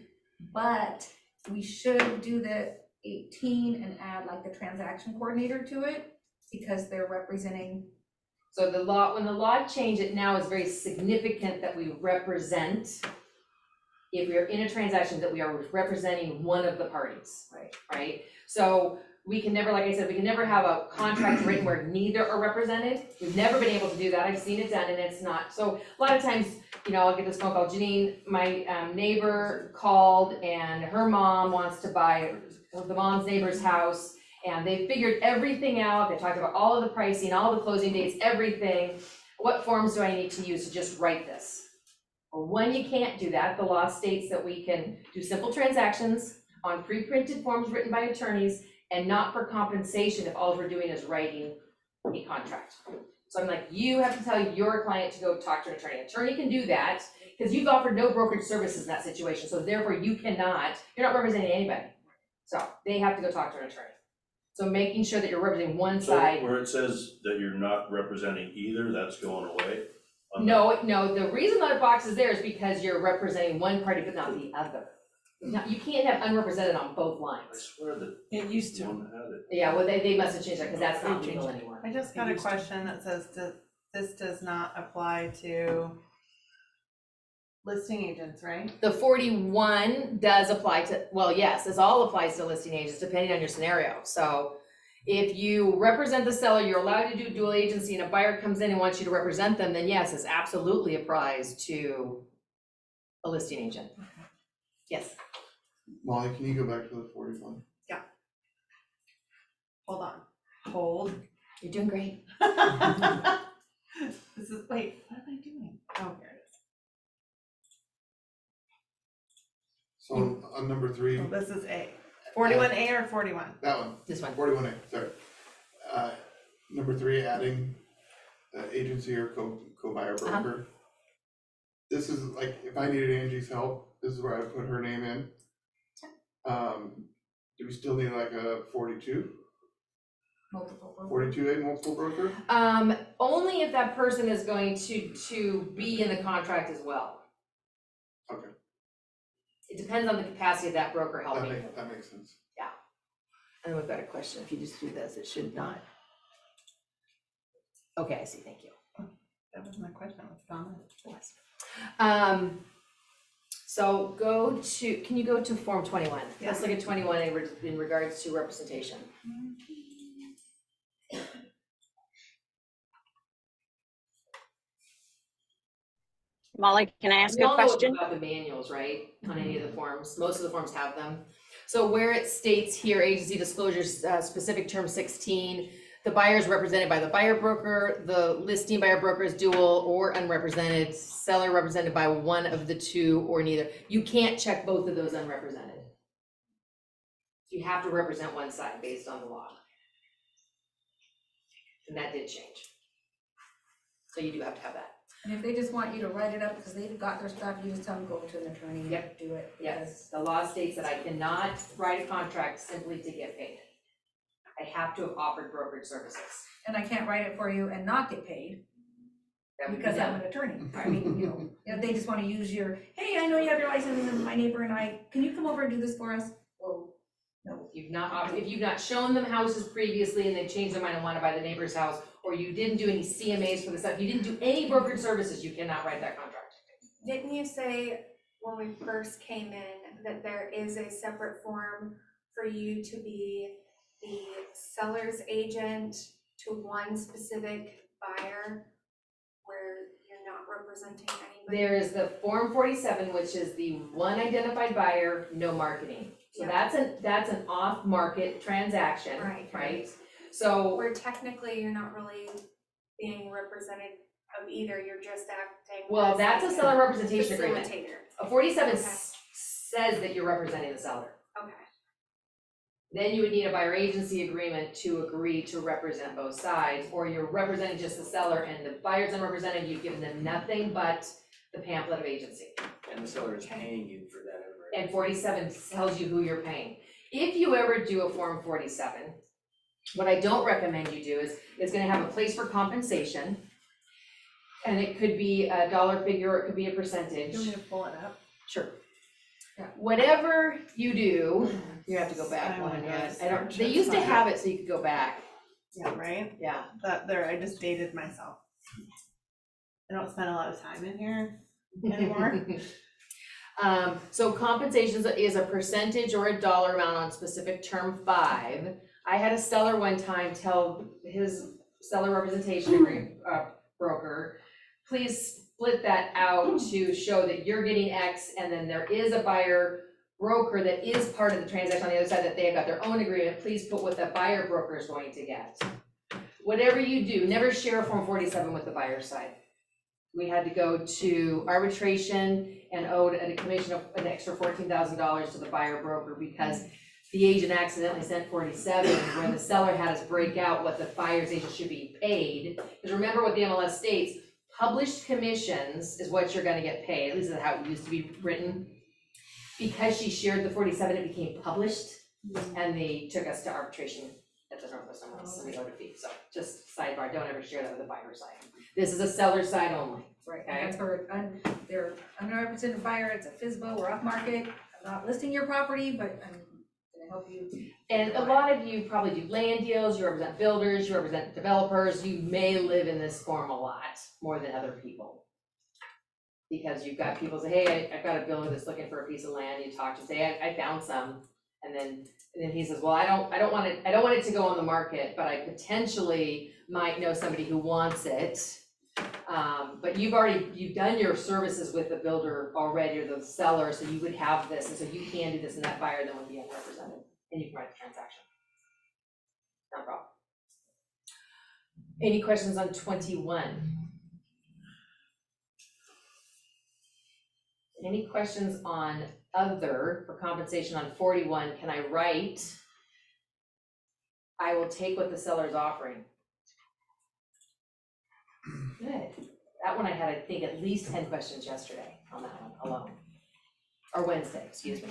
But we should do the 18 and add like the transaction coordinator to it because they're representing. So when the law changed, it now is very significant that we represent if we are in a transaction that we are representing one of the parties. Right? So we can never, like I said, we can never have a contract written where neither are represented. We've never been able to do that. I've seen it done and it's not. So a lot of times, you know, I'll get this phone call, Genine, my neighbor called and her mom wants to buy the mom's neighbor's house, and they figured everything out. They talked about all of the pricing, all the closing dates, everything. What forms do I need to use to just write this? Well, when you can't do that, the law states that we can do simple transactions on pre-printed forms written by attorneys and not for compensation if all we're doing is writing a contract. So I'm like, you have to tell your client to go talk to an attorney. Attorney can do that because you've offered no brokerage services in that situation. So therefore you cannot, you're not representing anybody. So they have to go talk to an attorney. So making sure that you're representing one side. So where it says that you're not representing either, that's going away? No, the reason that box is there is because you're representing one party but not the other. Now, you can't have unrepresented on both I lines. swear that It used to. one had it. Yeah, well, they must have changed that because that's not They legal changed it. anymore. I just got a question that says, this does not apply to listing agents, right? The 41 does apply to, well, yes, this all applies to listing agents depending on your scenario. So if you represent the seller, you're allowed to do dual agency, and a buyer comes in and wants you to represent them, then yes, this absolutely applies to a listing agent. Yes. Molly, can you go back to the 41? Hold on. Hold. You're doing great. This is, wait, what am I doing? Oh, here it is. So on number 3, Oh, this is A. 41A or 41? that one. This one. 41A, sorry. Number 3, adding agency or co-buyer broker. This is like, if I needed Angie's help, this is where I would put her name in. Do we still need like a 42? Multiple broker. 42A multiple broker? Only if that person is going to be in the contract as well. Okay. It depends on the capacity of that broker helping. That makes sense. Yeah. And then we've got a question. If you just do this, it should not. Okay, I see. Thank you. That was my question. What's gone? So go to, can you go to Form 21? Let's look at 21 in regards to representation. Molly, can I ask a question? We all know about the manuals, right, on any of the forms. Most of the forms have them. So where it states here, agency disclosures, specific term 16, the buyer is represented by the buyer broker, the listing buyer broker is dual or unrepresented, seller represented by one of the two or neither. You can't check both of those unrepresented. You have to represent one side based on the law. And that did change. So you do have to have that. And if they just want you to write it up because they've got their stuff, you just tell them, go to an attorney and do it. Yes, the law states that I cannot write a contract simply to get paid. I have to have offered brokerage services. And I can't write it for you and not get paid because I'm an attorney. I mean, you know, if they just want to use your, hey, I know you have your license and my neighbor and I, can you come over and do this for us? Well, no. If you've not shown them houses previously and they've changed their mind and want to buy the neighbor's house, or you didn't do any CMAs for the stuff, you didn't do any brokerage services, you cannot write that contract. Didn't you say when we first came in that there is a separate form for you to be the seller's agent to one specific buyer where you're not representing anybody? There is the Form 47, which is the one identified buyer, no marketing. So that's an off-market transaction, right? So where technically you're not really being represented of either, you're just acting. Well, as that's a like seller representation agreement. Facilitator. A 47 says that you're representing the seller. Okay. Then you would need a buyer agency agreement to agree to represent both sides, or you're representing just the seller and the buyer's unrepresented, you've given them nothing but the pamphlet of agency. And the seller is paying you for that. And 47 tells you who you're paying. If you ever do a Form 47, what I don't recommend you do is, it's gonna have a place for compensation. And it could be a dollar figure, or it could be a percentage. Do you want me to pull it up? Sure. Whatever you do, you have to go back one, they used to have it so you could go back. Yeah, right? Yeah. That there, I just dated myself. I don't spend a lot of time in here anymore. So compensation is a percentage or a dollar amount on specific term 5. I had a seller one time tell his seller representation broker, please split that out to show that you're getting X, and then there is a buyer broker that is part of the transaction on the other side that they have got their own agreement, please put what the buyer broker is going to get. Whatever you do, never share a Form 47 with the buyer side. We had to go to arbitration and owed a commission of an extra $14,000 to the buyer broker because the agent accidentally sent 47 where the seller had us break out what the buyer's agent should be paid. Because remember what the MLS states, published commissions is what you're gonna get paid, at least that's how it used to be written. Because she shared the 47, it became published, and they took us to arbitration at the Northwest MLS, and we owed a fee. So just sidebar, don't ever share that with the buyer side. This is a seller side only. Right, Okay. and that's for, they're underrepresented buyer, it's a FSBO, we're off market, I'm not listing your property, but I'm gonna help you. And a lot of you probably do land deals, you represent builders, you represent developers, you may live in this form a lot, more than other people. Because you've got people say, hey, I've got a builder that's looking for a piece of land, you talk to say, I found some, and then he says, well, I don't want it to go on the market, but I potentially might know somebody who wants it. But you've done your services with the builder already, or the seller, so you would have this, and so you can do this, and that buyer then would be unrepresented, and you can write the transaction. No problem. Any questions on 21? Any questions on other for compensation on 41? Can I write, I will take what the seller's offering? Good. That one I had, I think, at least 10 questions yesterday on that one alone. Or Wednesday, excuse me.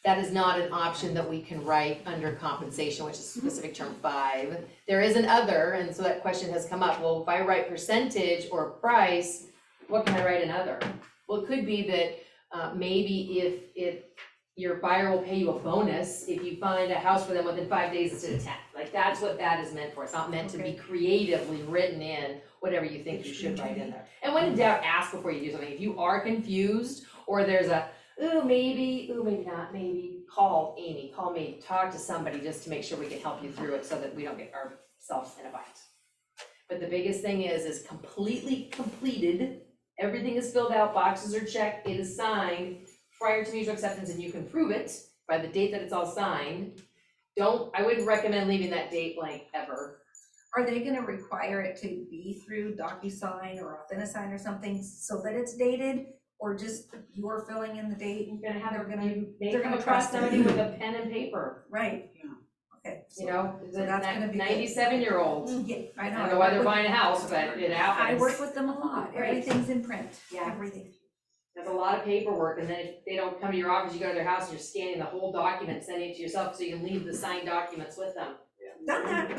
That is not an option that we can write under compensation, which is specific term 5. There is an other, and so that question has come up. Well, if I write percentage or price, what can I write in other? Well, it could be that maybe if your buyer will pay you a bonus if you find a house for them within 5 days instead of 10. Like that's what that is meant for. It's not meant to be creatively written in whatever you think you should write in there. And when in doubt, ask before you do something. If you are confused or there's a, maybe not, maybe, call Amy, call me, talk to somebody just to make sure we can help you through it so that we don't get ourselves in a bind. But the biggest thing is completely completed. Everything is filled out, boxes are checked, it is signed prior to mutual acceptance, and you can prove it by the date that it's all signed. I wouldn't recommend leaving that date blank ever. Are they gonna require it to be through DocuSign or Authentisign or something so that it's dated? Or just you're filling in the date? You're gonna have, they're gonna trust trust it. somebody with a pen and paper. Right. Okay. You know, So that's gonna be 97-year-old. Yeah, I know. I don't know why they're buying a house, but it happens. I work with them a lot, Right. everything's in print, Yeah. everything. There's a lot of paperwork, and then if they don't come to your office, you go to their house and you're scanning the whole document, sending it to yourself, so you can leave the signed documents with them. Done that.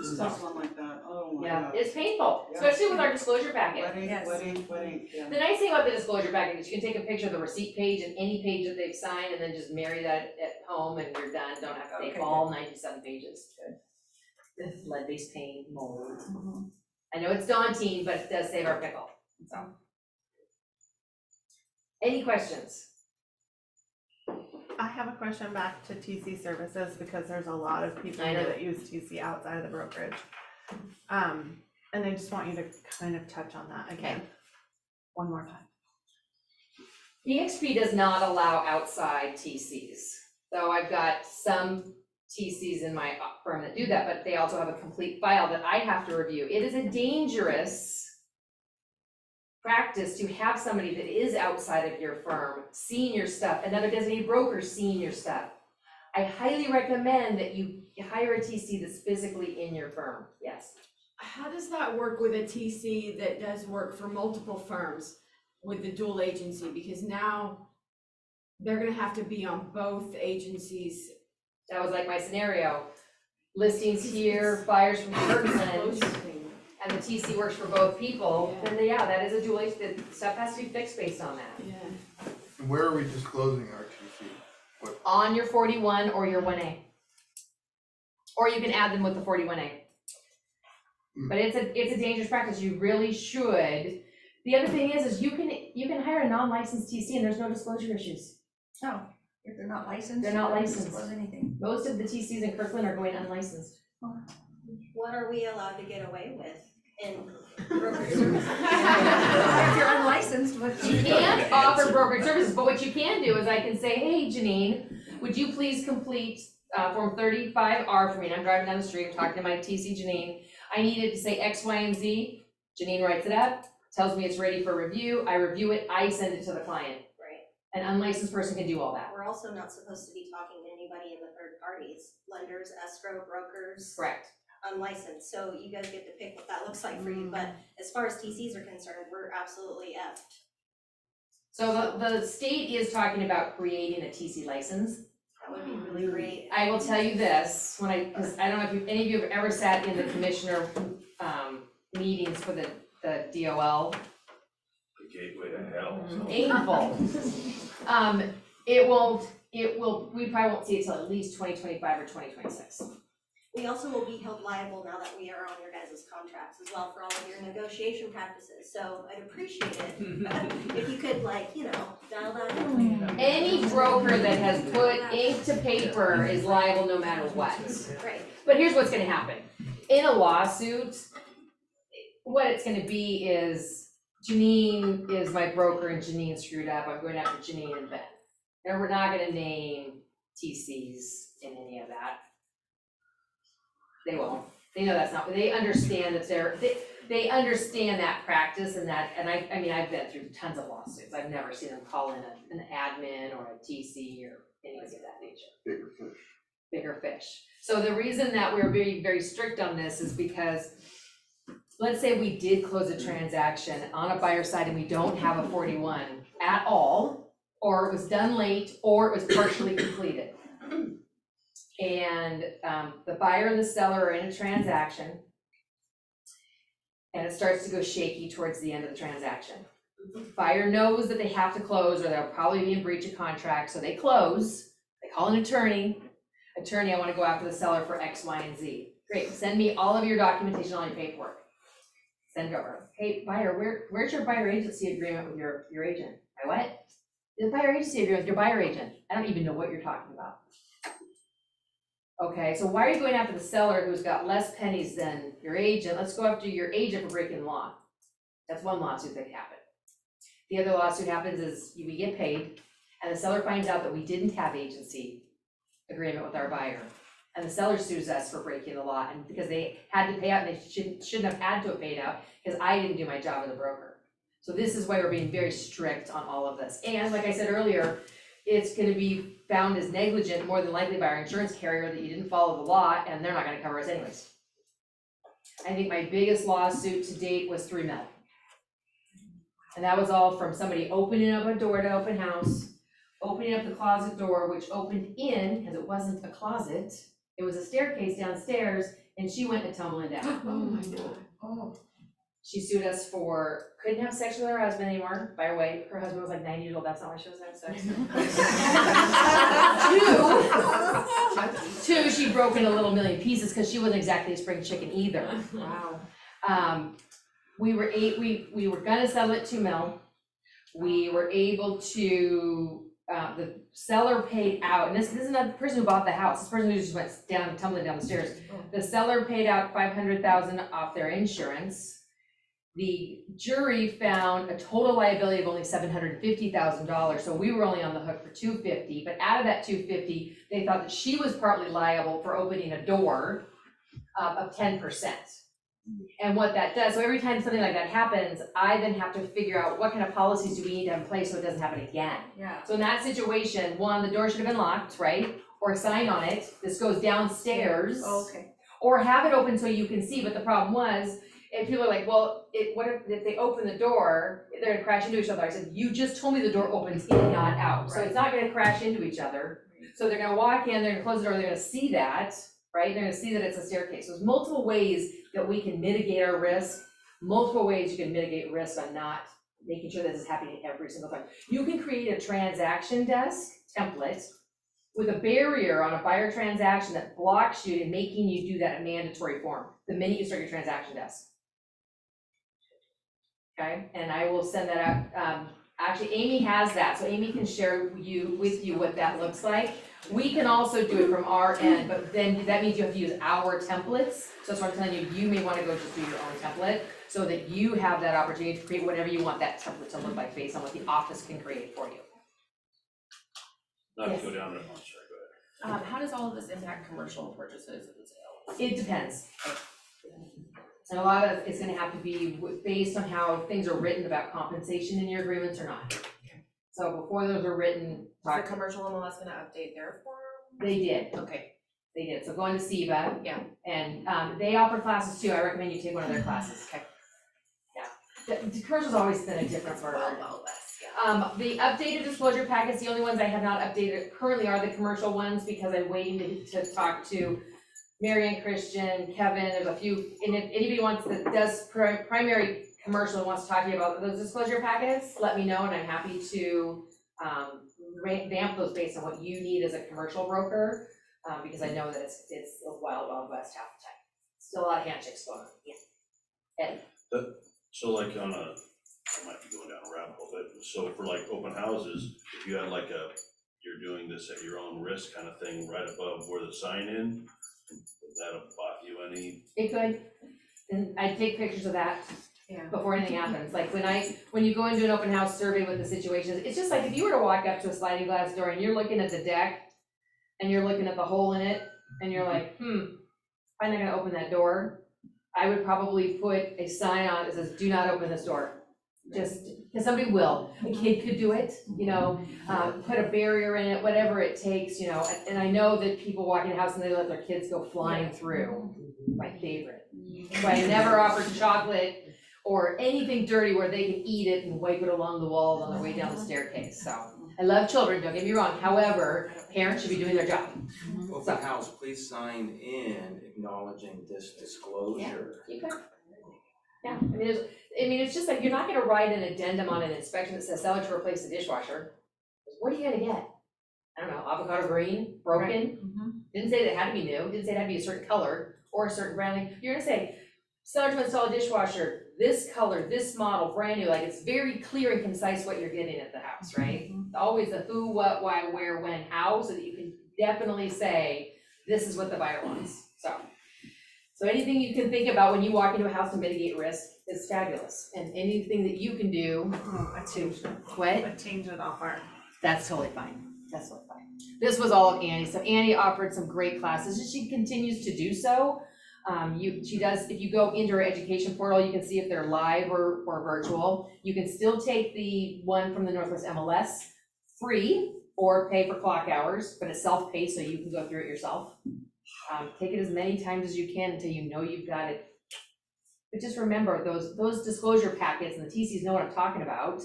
Just saw one like that, oh my Yeah, God. it's painful, Yeah. especially with our disclosure packet. Wedding, yeah. The nice thing about the disclosure packet is you can take a picture of the receipt page and any page that they've signed, and then just marry that at home, and you're done, don't have to take all 97 pages. This lead-based paint, mold. I know it's daunting, but it does save our pickle, so. Any questions? I have a question back to TC services because there's a lot of people I here know. that use TC outside of the brokerage. And I just want you to kind of touch on that again, one more time. EXP does not allow outside TCs. So I've got some TCs in my firm that do that, but they also have a complete file that I have to review. It is a dangerous practice to have somebody that is outside of your firm seeing your stuff, another designated broker seeing your stuff. I highly recommend that you hire a TC that's physically in your firm. Yes. How does that work with a TC that does work for multiple firms with the dual agency? Because now they're gonna have to be on both agencies. That was like my scenario. Listings here, buyers from Kirkland, and the TC works for both people, then yeah, that is a dual agent, the stuff has to be fixed based on that. Yeah. And where are we disclosing our TC? What, On your 41 or your 1A. Or you can add them with the 41A. But it's a dangerous practice, you really should. The other thing is you can you can hire a non-licensed TC and there's no disclosure issues. No, if they're not licensed. They're not they don't licensed. disclose anything. Most of the TCs in Kirkland are going unlicensed. What are we allowed to get away with in brokerage services? If you're unlicensed, what? You can't offer brokerage services, but what you can do is I can say, hey, Janine, would you please complete Form 35R for me? And I'm driving down the street, I'm talking to my TC Janine. I needed to say X, Y, and Z. Janine writes it up, tells me it's ready for review. I review it, I send it to the client. Right. An unlicensed person can do all that. We're also not supposed to be talking to anybody in the third parties, lenders, escrow, brokers. Correct. Unlicensed, so you guys get to pick what that looks like for you, but as far as TCs are concerned, we're absolutely effed. So the state is talking about creating a TC license. That would be really great. I will tell you this, because I don't know if any of you have ever sat in the commissioner meetings for the DOL. The gateway to hell. Painful. We probably won't see it till at least 2025 or 2026. We also will be held liable now that we are on your guys' contracts as well for all of your negotiation practices, so I'd appreciate it if you could, dial that in. Any broker that has put ink to paper is liable no matter what. Right. But here's what's gonna happen. In a lawsuit, what it's gonna be is Janine is my broker and Janine screwed up, I'm going after Janine and Ben. And we're not gonna name TCs in any of that. They won't. They know that's not, they understand that they understand that practice and that, and I mean, I've been through tons of lawsuits. I've never seen them call in an admin or a TC or anything of that nature. Bigger fish. Bigger fish. So the reason that we're very, very strict on this is because let's say we did close a transaction on a buyer side and we don't have a 41 at all, or it was done late, or it was partially completed. And the buyer and the seller are in a transaction and it starts to go shaky towards the end of the transaction. Buyer knows that they have to close or they'll probably be in breach of contract, so they close, they call an attorney, I want to go after the seller for X, Y, and Z. Great, send me all of your documentation, all your paperwork. Send it over. Hey, buyer, where's your buyer agency agreement with your agent? My what? The buyer agency agreement with your buyer agent. I don't even know what you're talking about. Okay, so why are you going after the seller who's got less pennies than your agent? Let's go after your agent for breaking the law. That's one lawsuit that happened. The other lawsuit happens is we get paid and the seller finds out that we didn't have agency agreement with our buyer. And the seller sues us for breaking the law and because they had to pay out and they shouldn't have had to have paid out because I didn't do my job as a broker. So this is why we're being very strict on all of this. And like I said earlier, it's gonna be found as negligent more than likely by our insurance carrier that you didn't follow the law and they're not gonna cover us anyways. I think my biggest lawsuit to date was $3 million. And that was all from somebody opening up a door to open house, opening up the closet door, which opened in, because it wasn't a closet, it was a staircase downstairs, and she went and tumbling down. Oh my God. Oh. She sued us for, couldn't have sex with her husband anymore. By the way, her husband was like 90 years old, that's not why she was having sex. Two, she broke in a little million pieces because she wasn't exactly a spring chicken either. Wow. We were gonna settle it $2 million. We were able to, the seller paid out, and this is not the person who bought the house, this person who just went down, tumbling down the stairs. The seller paid out $500,000 off their insurance. The jury found a total liability of only $750,000, so we were only on the hook for $250,000, but out of that $250,000, they thought that she was partly liable for opening a door of 10%. And what that does, so every time something like that happens, I then have to figure out what kind of policies do we need to have in place so it doesn't happen again. Yeah. So in that situation, one, the door should have been locked, right? Or a sign on it, this goes downstairs. Oh, okay. Or have it open so you can see, but the problem was, if people are like, well, what if they open the door, they're gonna crash into each other. I said, you just told me the door opens in, not out. So it's not gonna crash into each other. So they're gonna walk in, they're gonna close the door, they're gonna see that, right? They're gonna see that it's a staircase. So there's multiple ways that we can mitigate our risk, multiple ways you can mitigate risk on not making sure that this is happening every single time. You can create a transaction desk template with a barrier on a buyer transaction that blocks you in making you do that in mandatory form the minute you start your transaction desk. Okay, and I will send that out. Actually, Amy has that, so Amy can share with you what that looks like. We can also do it from our end, but then that means you have to use our templates. So that's what I'm telling you, you may wanna go just do your own template, so that you have that opportunity to create whatever you want that template to look like based on what the office can create for you. Not to Yes. go down there, I'm sorry, go ahead. How does all of this impact commercial purchases and sales? It depends. And a lot of it's gonna have to be based on how things are written about compensation in your agreements or not. So before those are written, Is the commercial MLS gonna update their form? they did. Okay. They did, so going to SEBA. Yeah. And they offer classes too, I recommend you take one of their classes. Okay. Yeah, the commercial's always been a different word. Well, less, yeah. The updated disclosure packets, the only ones I have not updated currently are the commercial ones, because I'm waiting to talk to Mary and Christian, Kevin, there's a few, and if anybody wants, that does primary commercial and wants to talk to you about those disclosure packets, let me know, and I'm happy to vamp those based on what you need as a commercial broker, because I know that it's a wild, wild west half the time. Still a lot of handshakes going on, yeah. Ed? So like on a, I might be going down a rabbit hole, but so for like open houses, if you had like you're doing this at your own risk kind of thing right above where the sign in, would that have bought you any? It could, and I take pictures of that Yeah. before anything happens. Like when you go into an open house survey with the situations, it's just like if you were to walk up to a sliding glass door and you're looking at the deck and you're looking at the hole in it and you're like, I'm not gonna open that door. I would probably put a sign on that says, do not open this door. Just, because somebody will, a kid could do it, you know, put a barrier in it, whatever it takes, you know, and I know that people walk in the house and they let their kids go flying through, my favorite. So I never offer chocolate or anything dirty where they can eat it and wipe it along the walls on their way down the staircase, so. I love children, don't get me wrong, however, parents should be doing their job. Open house, please sign in acknowledging this disclosure. You can. Yeah, I mean, it's just like, you're not gonna write an addendum on an inspection that says seller to replace the dishwasher. What are you gonna get? I don't know, avocado green, broken? Didn't say that it had to be new, didn't say it had to be a certain color or a certain branding. You're gonna say, seller to install a dishwasher, this color, this model, brand new, like it's very clear and concise what you're getting at the house, right? Always the who, what, why, where, when, how, so that you can definitely say, this is what the buyer wants, So anything you can think about when you walk into a house to mitigate risk is fabulous, and anything that you can do to, what? I changed it off our. That's totally fine, that's totally fine. This was all of Annie, so Annie offered some great classes, and she continues to do so. She does, if you go into her education portal, you can see if they're live or virtual. You can still take the one from the Northwest MLS free or pay for clock hours, but it's self-paced, so you can go through it yourself. Take it as many times as you can until you know you've got it. But just remember, those disclosure packets, and the TCs know what I'm talking about,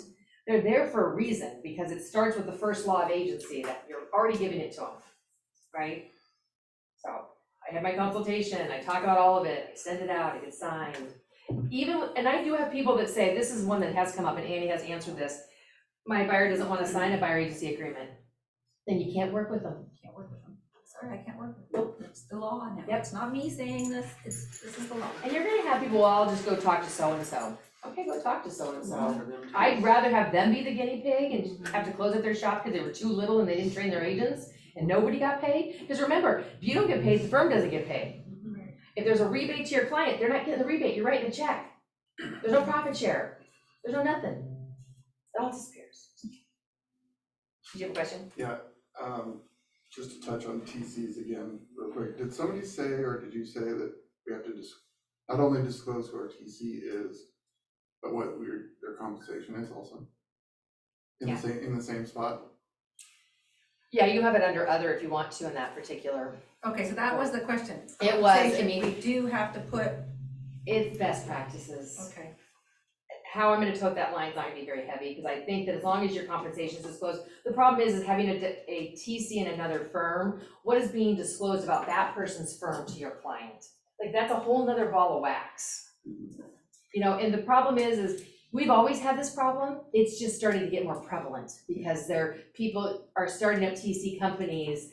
they're there for a reason, because it starts with the first law of agency, that you're already giving it to them, right? So I have my consultation, I talk about all of it, I send it out, it gets signed. And I do have people that say, this is one that has come up, and Annie has answered this, my buyer doesn't want to sign a buyer agency agreement, then you can't work with them. Can't work with them. Sorry, I can't work with them. It's the law now. It's not me saying this, this is the law. And you're gonna have people, well, I'll just go talk to so-and-so. Okay, go talk to so-and-so. I'd rather have them be the guinea pig and have to close up their shop because they were too little and they didn't train their agents and nobody got paid. Because remember, if you don't get paid, the firm doesn't get paid. If there's a rebate to your client, they're not getting the rebate, you're writing a check. There's no profit share, there's no nothing. It all disappears. Did you have a question? Yeah, just to touch on TCs again, real quick. Did somebody say, or did you say that we have to not only disclose who our TC is, but what their compensation is also? In the same spot? Yeah, you have it under other if you want to in that particular. Okay, so that was the question. It was, I mean. We do have to put. It's best practices. Okay. How I'm gonna tote that line is not gonna be very heavy, because I think that as long as your compensation is disclosed, the problem is having a TC in another firm, what is being disclosed about that person's firm to your client? Like, that's a whole nother ball of wax. You know, and the problem is we've always had this problem, it's just starting to get more prevalent, because people are starting up TC companies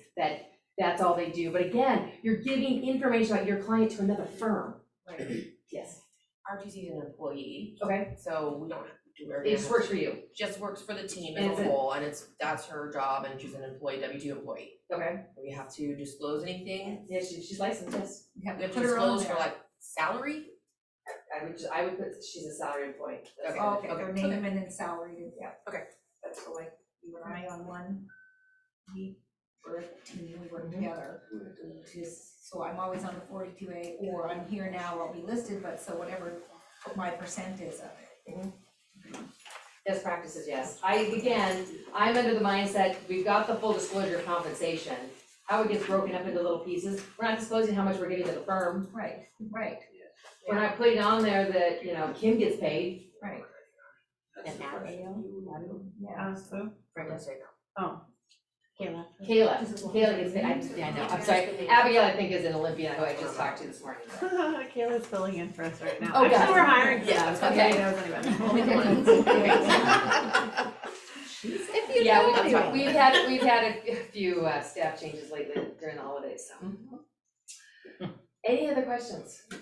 that's all they do. But again, you're giving information about your client to another firm. Right. Yes. Our TC is an employee. Okay. So we don't, It just works for you. Just works for the team And as it's a a- whole, and that's her job, and she's an employee, W2 employee. Okay. Do we have to disclose anything? Yeah, she's licensed, yes. We have to Put her on disclose for there. like salary? I would put, she's a salary employee. That's Okay. all. Okay, their name and then salary, Yeah. Okay. that's so like you and I on one week, we're a team, we work Mhm. together. Just, so I'm always on the 42A, or I'm here now, I'll be listed, but so whatever my percent is of it. Best practices, yes. I'm under the mindset, we've got the full disclosure of compensation. How it gets broken up into little pieces, we're not disclosing how much we're giving to the firm. Right, right, We're not putting on there that, you know, Kim gets paid. right. And Abigail. Yeah. Oh, Kayla. Kayla gets paid, I know, I'm sorry. Abigail, I think, is an Olympian, who I just talked to this morning. Kayla's filling in for us right now. Oh, Actually, gotcha. we're hiring. Yeah, someone, so okay. nobody knows anybody. If you yeah, we've had a few staff changes lately during the holidays, so. Any other questions? Is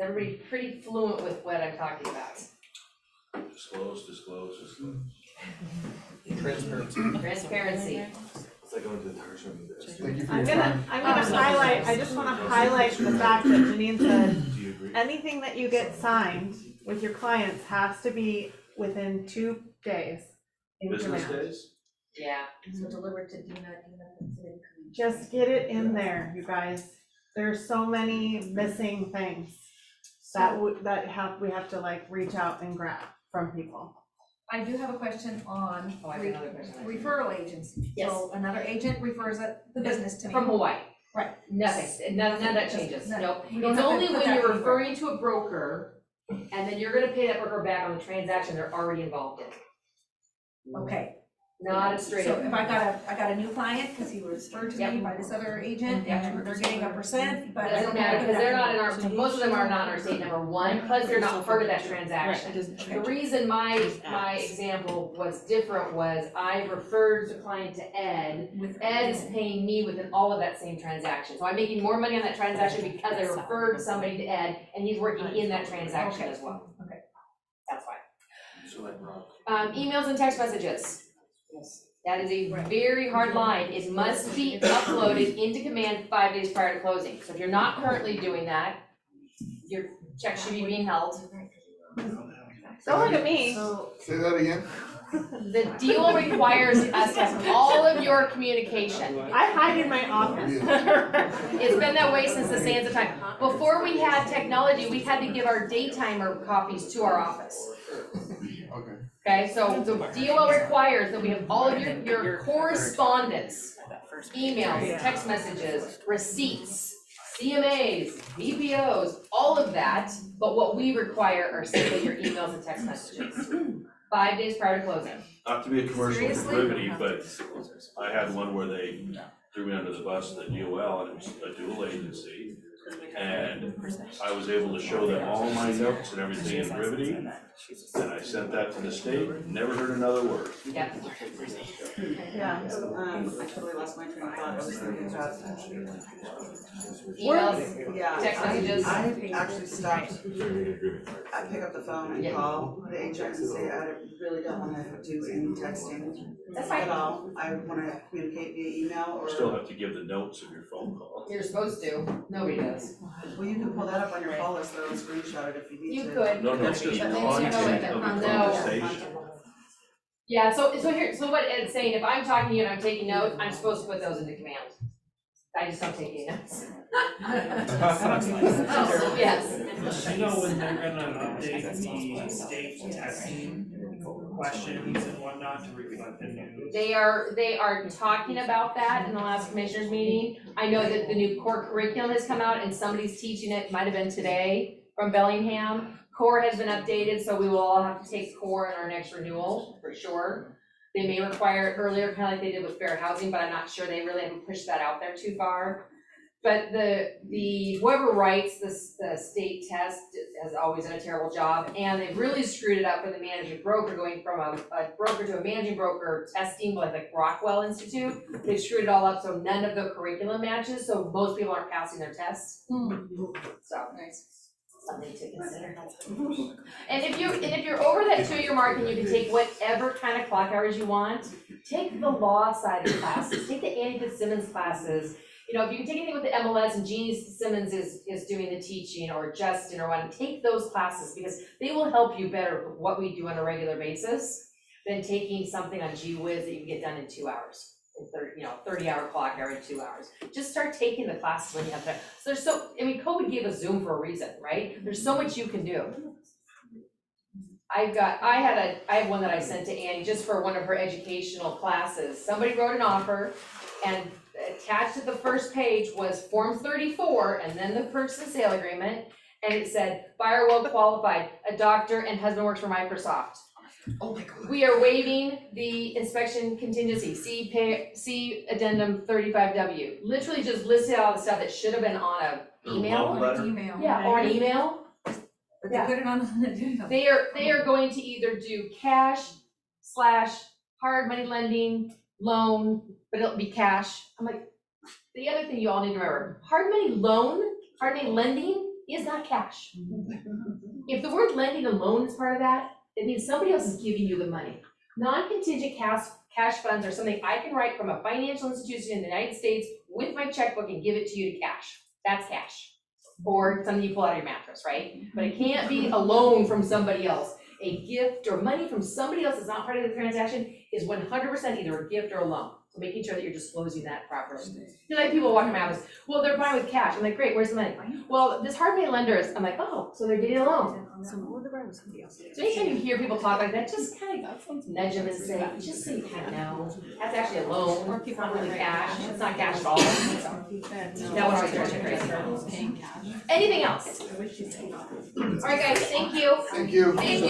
everybody pretty fluent with what I'm talking about? Disclose. Transparency. It's like going to the tire show. Thank you for I'm your time. gonna highlight, I just wanna highlight the fact that Janine said, Do you agree? anything that you get signed with your clients has to be within 2 days in Business command. days? Yeah. So delivered to Dina. Just get it in there, you guys. There's so many missing things that we have to like reach out and grab from people. I do have a question on Oh, I have another question. referral agency. Yes. So another agent refers the business to me. From Hawaii. Right. Nothing, none of that changes, None. nope. We don't It's have to only put when that you're anywhere. referring to a broker, and then you're gonna pay that broker back on the transaction they're already involved in. Okay. Not a straight So up. if I got a new client, because he was referred to me by this other agent, and they're getting a percent, but I Doesn't don't matter, have because they're not in that. our, most of them are not in our state number one, because they're not part of that transaction. The reason my example was different was I referred the client to Ed. Ed is paying me within all of that same transaction. So I'm making more money on that transaction because I referred somebody to Ed, and he's working in that transaction as well. Okay. That's why. So like Rob. Emails and text messages. That is a very hard line. It must be uploaded into command 5 days prior to closing. So if you're not currently doing that, your check should be being held. Don't look at me. Say that again? The deal requires us to have all of your communication. I hide in my office. It's been that way since the sands of time. Before we had technology, we had to give our daytimer copies to our office. Okay. Okay, so the DOL requires that we have all of your correspondence, emails, text messages, receipts, CMAs, VPOs, all of that, but what we require are simply your emails and text messages. 5 days prior to closing. Not to be a commercial Seriously? derivative, but I had one where they threw me under the bus at the DOL, and it was a dual agency. And I was able to show them all my notes and everything in derivative, and I sent that to the state, never heard another word. Yep. Yeah. I totally lost my train of thought, I was thinking about. Emails, Yeah. text messages. I actually stopped, I pick up the phone and call the agent and say, I really don't wanna do any texting That's fine. at all. I wanna communicate via email or. You still have to give the notes of your phone call. You're supposed to, nobody does. Well, you can pull that up on your call list though and screenshot it if you need to. You could. No, it's just But then you content know what the- of the no. conversation. Yeah, so what Ed's saying, if I'm talking to you and I'm taking notes, I'm supposed to put those into command. I just don't take any notes. Yes. You know when they're gonna update the state testing questions and whatnot to reflect the new? They are talking about that in the last commissioners meeting. I know that the new core curriculum has come out and somebody's teaching it, might have been today from Bellingham. Core has been updated, so we will all have to take core in our next renewal, for sure. They may require it earlier, kind of like they did with fair housing, but I'm not sure they really haven't pushed that out there too far. But the whoever writes the state test has always done a terrible job, and they've really screwed it up for the managing broker, going from a broker to a managing broker testing like Rockwell Institute. They've screwed it all up, so none of the curriculum matches, so most people aren't passing their tests. So nice. something to consider. And if you're over that 2-year mark and you can take whatever kind of clock hours you want, take the law side of the classes, take the Annie Fitzsimmons classes. You know, if you can take anything with the MLS and Jeannie Simmons is doing the teaching, or Justin or what, take those classes because they will help you better with what we do on a regular basis than taking something on Gee Whiz that you can get done in 2 hours. 30-hour clock every 2 hours. Just start taking the classes when you have time. So COVID gave us Zoom for a reason, right? There's so much you can do. I have one that I sent to Annie just for one of her educational classes. Somebody wrote an offer and attached to the first page was Form 34 and then the purchase and sale agreement. And it said, buyer well qualified, a doctor and husband works for Microsoft. Oh my God. We are waiving the inspection contingency, see addendum 35W. Literally just listed all the stuff that should have been on a email. Email. Yeah, or an email. But they put it on an agenda. They are going to either do cash/hard money lending, loan, but it'll be cash. I'm like, the other thing you all need to remember, hard money lending is not cash. If the word lending and loan is part of that, it means somebody else is giving you the money. Non-contingent cash funds are something I can write from a financial institution in the United States with my checkbook and give it to you to cash. That's cash. Or something you pull out of your mattress, right? But it can't be a loan from somebody else. A gift or money from somebody else that's not part of the transaction is 100% either a gift or a loan. So making sure that you're disclosing that properly. You know, like people walking around with, well, they're buying with cash. I'm like, great, where's the money? Well, this hard money lender is, I'm like, oh, so they're getting a loan. So anytime you hear people talk like that, just kind of nudge them and say, just so you kind of know, that's actually a loan, it's not really cash, it's not cash at all. That one always drives me crazy. Anything else? All right, guys, thank you. Thank you. Thank you.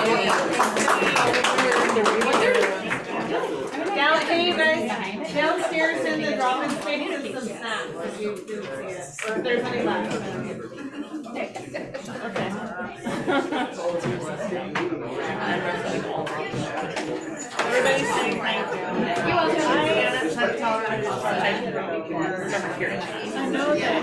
Downstairs in the drop-in space is some snacks, if you didn't see it, or if there's any left. Okay. Everybody's saying thank you. You're welcome. I know that.